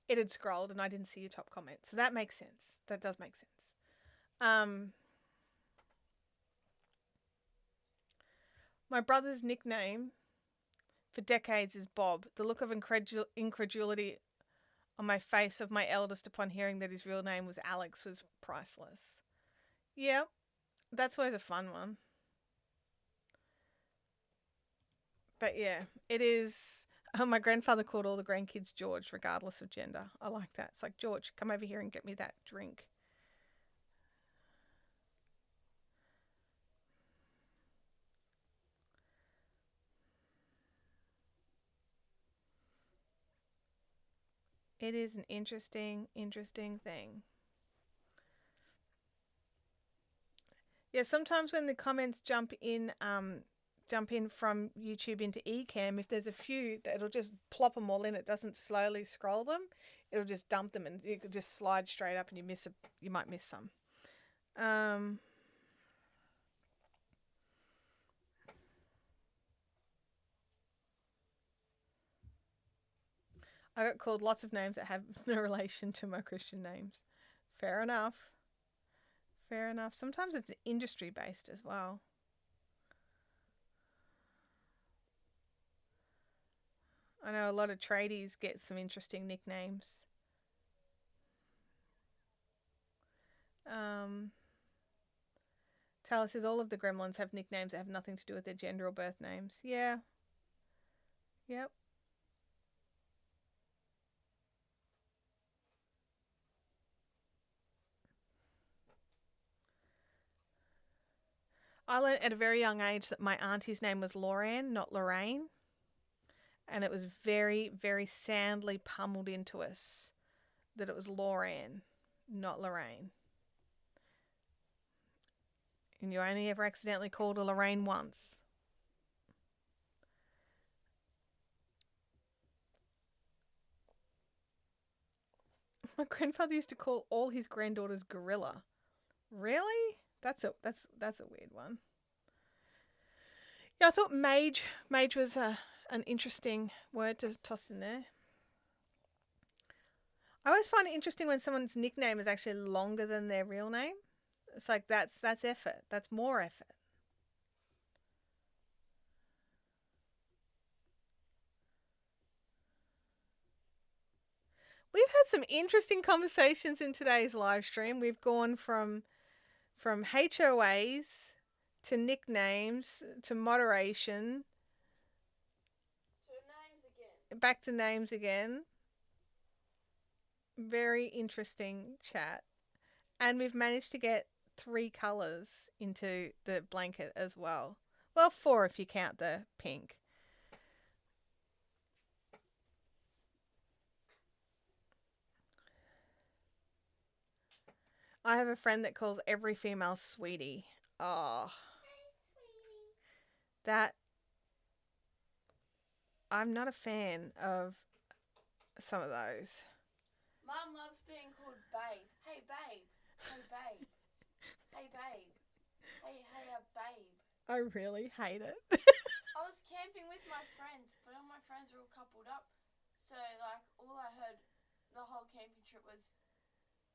S1: It had scrolled, and I didn't see your top comment, so that makes sense. That does make sense. My brother's nickname for decades is Bob. The look of incredulity on my face of my eldest upon hearing that his real name was Alex was priceless. Yep, that's always a fun one. But yeah, it is. Oh, my grandfather called all the grandkids George, regardless of gender. I like that. It's like, George, come over here and get me that drink. It is an interesting thing. Yeah, sometimes when the comments jump in from YouTube into Ecamm, if there's a few, it'll just plop them all in. It doesn't slowly scroll them. It'll just dump them, and you could just slide straight up, and you might miss some. I got called lots of names that have no relation to my Christian names. Fair enough. Fair enough. Sometimes it's industry based as well. I know a lot of tradies get some interesting nicknames. Taylor says all of the gremlins have nicknames that have nothing to do with their gender or birth names. Yeah. Yep. I learned at a very young age that my auntie's name was Lauren, not Lorraine. And it was very, very soundly pummeled into us that it was Lauren, not Lorraine. And you only ever accidentally called her Lorraine once. My grandfather used to call all his granddaughters Gorilla. Really? That's a weird one. Yeah, I thought mage was an interesting word to toss in there. I always find it interesting when someone's nickname is actually longer than their real name. It's like that's effort. That's more effort. We've had some interesting conversations in today's live stream. We've gone from HOAs to nicknames to moderation.
S2: To names again.
S1: Back to names again. Very interesting chat. And we've managed to get 3 colours into the blanket as well. Well, 4 if you count the pink. I have a friend that calls every female sweetie. Oh, that I'm not a fan of some of those.
S2: Mum loves being called babe. Hey babe. Hey babe. Hey babe. Hey babe.
S1: I really hate it.
S2: I was camping with my friends, but all my friends were all coupled up. So like all I heard the whole camping trip was,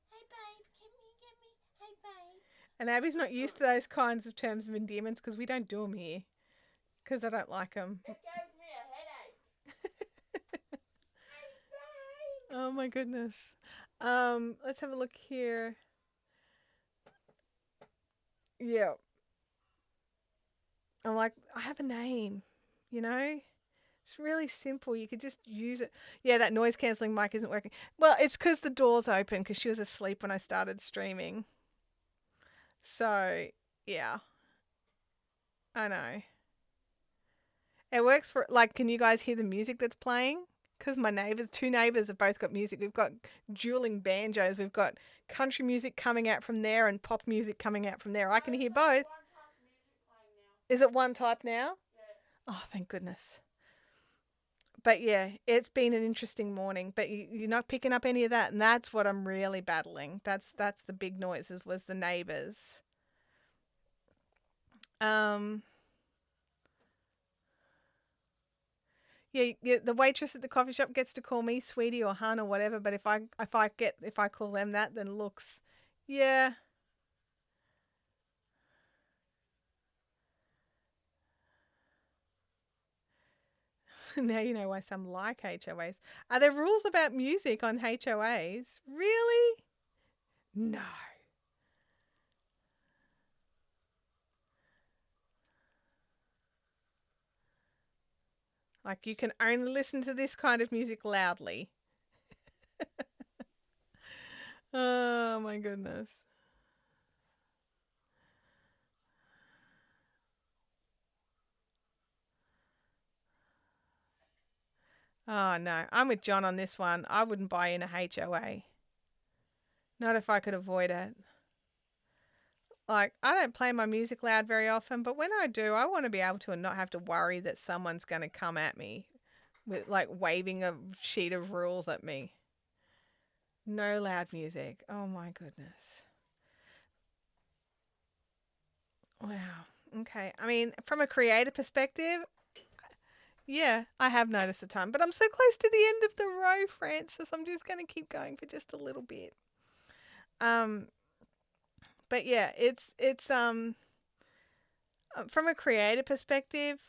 S2: hey babe, can you get me? Hey babe.
S1: And Abby's not used to those kinds of terms of endearments because we don't do them here. Because I don't like them.
S2: It gave me a headache. Hey babe.
S1: Oh my goodness. Let's have a look here. Yeah. I'm like, I have a name, you know? It's really simple. You could just use it. Yeah, that noise cancelling mic isn't working. Well, it's because the door's open because she was asleep when I started streaming. So, yeah. I know. It works for, like, can you guys hear the music that's playing? Because my two neighbours have both got music. We've got dueling banjos. We've got country music coming out from there and pop music coming out from there. I can hear both. Is it one type now?
S2: Yeah.
S1: Oh, thank goodness. But yeah, it's been an interesting morning. But you're not picking up any of that, and that's what I'm really battling. That's the big noises was the neighbours. Yeah, the waitress at the coffee shop gets to call me sweetie or hun or whatever. But if I call them that, then looks, yeah. Now you know why some like HOAs. Are there rules about music on HOAs? Really? No. Like you can only listen to this kind of music loudly. Oh my goodness. Oh no, I'm with John on this one. I wouldn't buy in a HOA. Not if I could avoid it. Like, I don't play my music loud very often, but when I do, I want to be able to and not have to worry that someone's going to come at me with, like, waving a sheet of rules at me. No loud music. Oh my goodness. Wow. Okay. I mean, from a creator perspective, yeah, I have noticed a ton, but I'm so close to the end of the row, Francis. I'm just going to keep going for just a little bit. But yeah, it's from a creator perspective,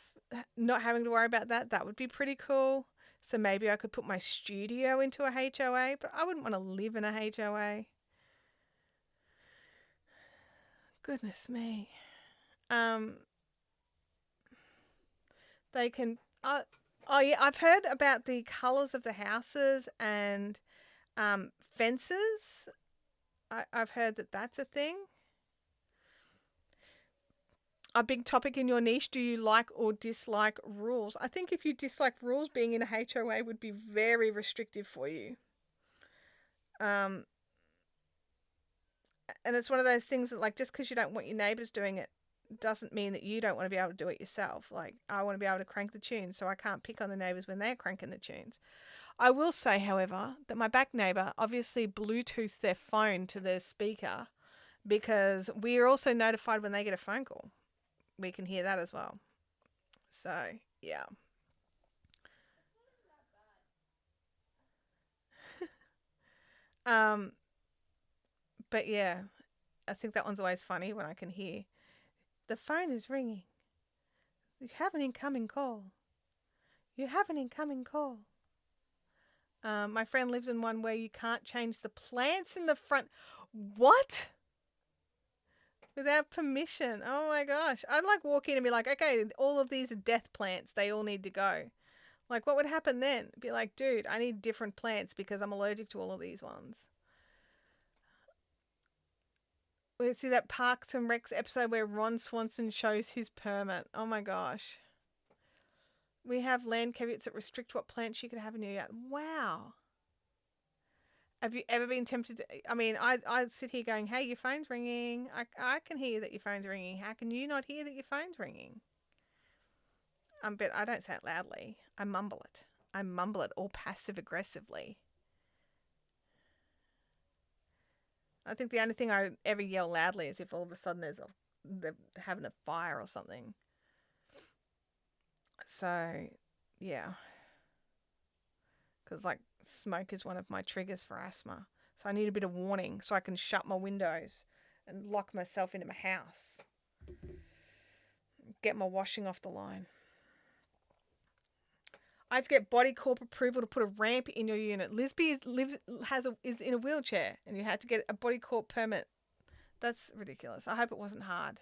S1: not having to worry about that would be pretty cool. So maybe I could put my studio into a HOA, but I wouldn't want to live in a HOA. Goodness me. They can. Oh yeah, I've heard about the colours of the houses and fences. I've heard that that's a thing. A big topic in your niche, do you like or dislike rules? I think if you dislike rules, being in a HOA would be very restrictive for you. And it's one of those things that, like, just because you don't want your neighbours doing it doesn't mean that you don't want to be able to do it yourself. Like, I want to be able to crank the tunes, so I can't pick on the neighbours when they're cranking the tunes. I will say, however, that my back neighbour obviously Bluetooths their phone to their speaker because we are also notified when they get a phone call. We can hear that as well. So, yeah. But yeah, I think that one's always funny when I can hear the phone is ringing. You have an incoming call. You have an incoming call. My friend lives in one where you can't change the plants in the front. What? Without permission. Oh my gosh. I'd like walk in and be like, okay, all of these are death plants. They all need to go. Like, what would happen then? Be like, dude, I need different plants because I'm allergic to all of these ones. We see that Parks and Recs episode where Ron Swanson shows his permit. Oh my gosh. We have land caveats that restrict what plants you can have in your yard. Wow. Have you ever been tempted to, I mean, I sit here going, hey, your phone's ringing. I can hear that your phone's ringing. How can you not hear that your phone's ringing? But I don't say it loudly. I mumble it. I mumble it all passive aggressively. I think the only thing I ever yell loudly is if all of a sudden they're having a fire or something. So, yeah. Because, like, smoke is one of my triggers for asthma. So I need a bit of warning so I can shut my windows and lock myself into my house. Get my washing off the line. I had to get Body Corp approval to put a ramp in your unit. Lisby is in a wheelchair and you had to get a Body Corp permit. That's ridiculous. I hope it wasn't hard.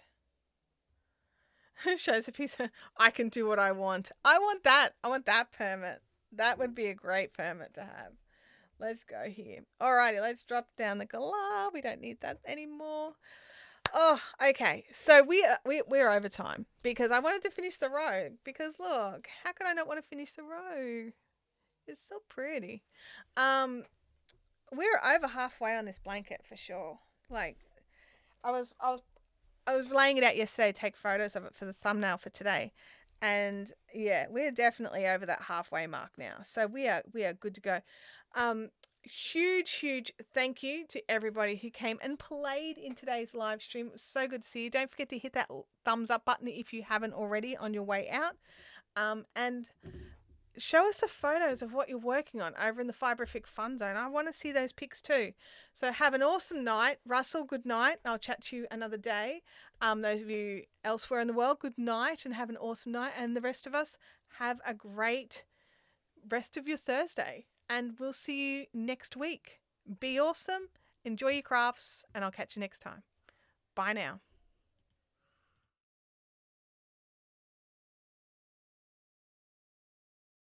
S1: Shows a piece of, I can do what I want. I want that. I want that permit. That would be a great permit to have. Let's go here. Alrighty, let's drop down the Galah. We don't need that anymore. Oh, okay. So we're over time because I wanted to finish the row. Because look, how could I not want to finish the row? It's so pretty. We're over halfway on this blanket for sure. Like, I was laying it out yesterday to take photos of it for the thumbnail for today. And yeah, we're definitely over that halfway mark now. So we are good to go. Huge thank you to everybody who came and played in today's live stream. It was so good to see you. Don't forget to hit that thumbs up button if you haven't already on your way out. And show us the photos of what you're working on over in the Fibrific Fun Zone. I want to see those pics too. So have an awesome night. Russell, good night. I'll chat to you another day. Those of you elsewhere in the world, good night and have an awesome night. And the rest of us, have a great rest of your Thursday. And we'll see you next week. Be awesome. Enjoy your crafts. And I'll catch you next time. Bye now.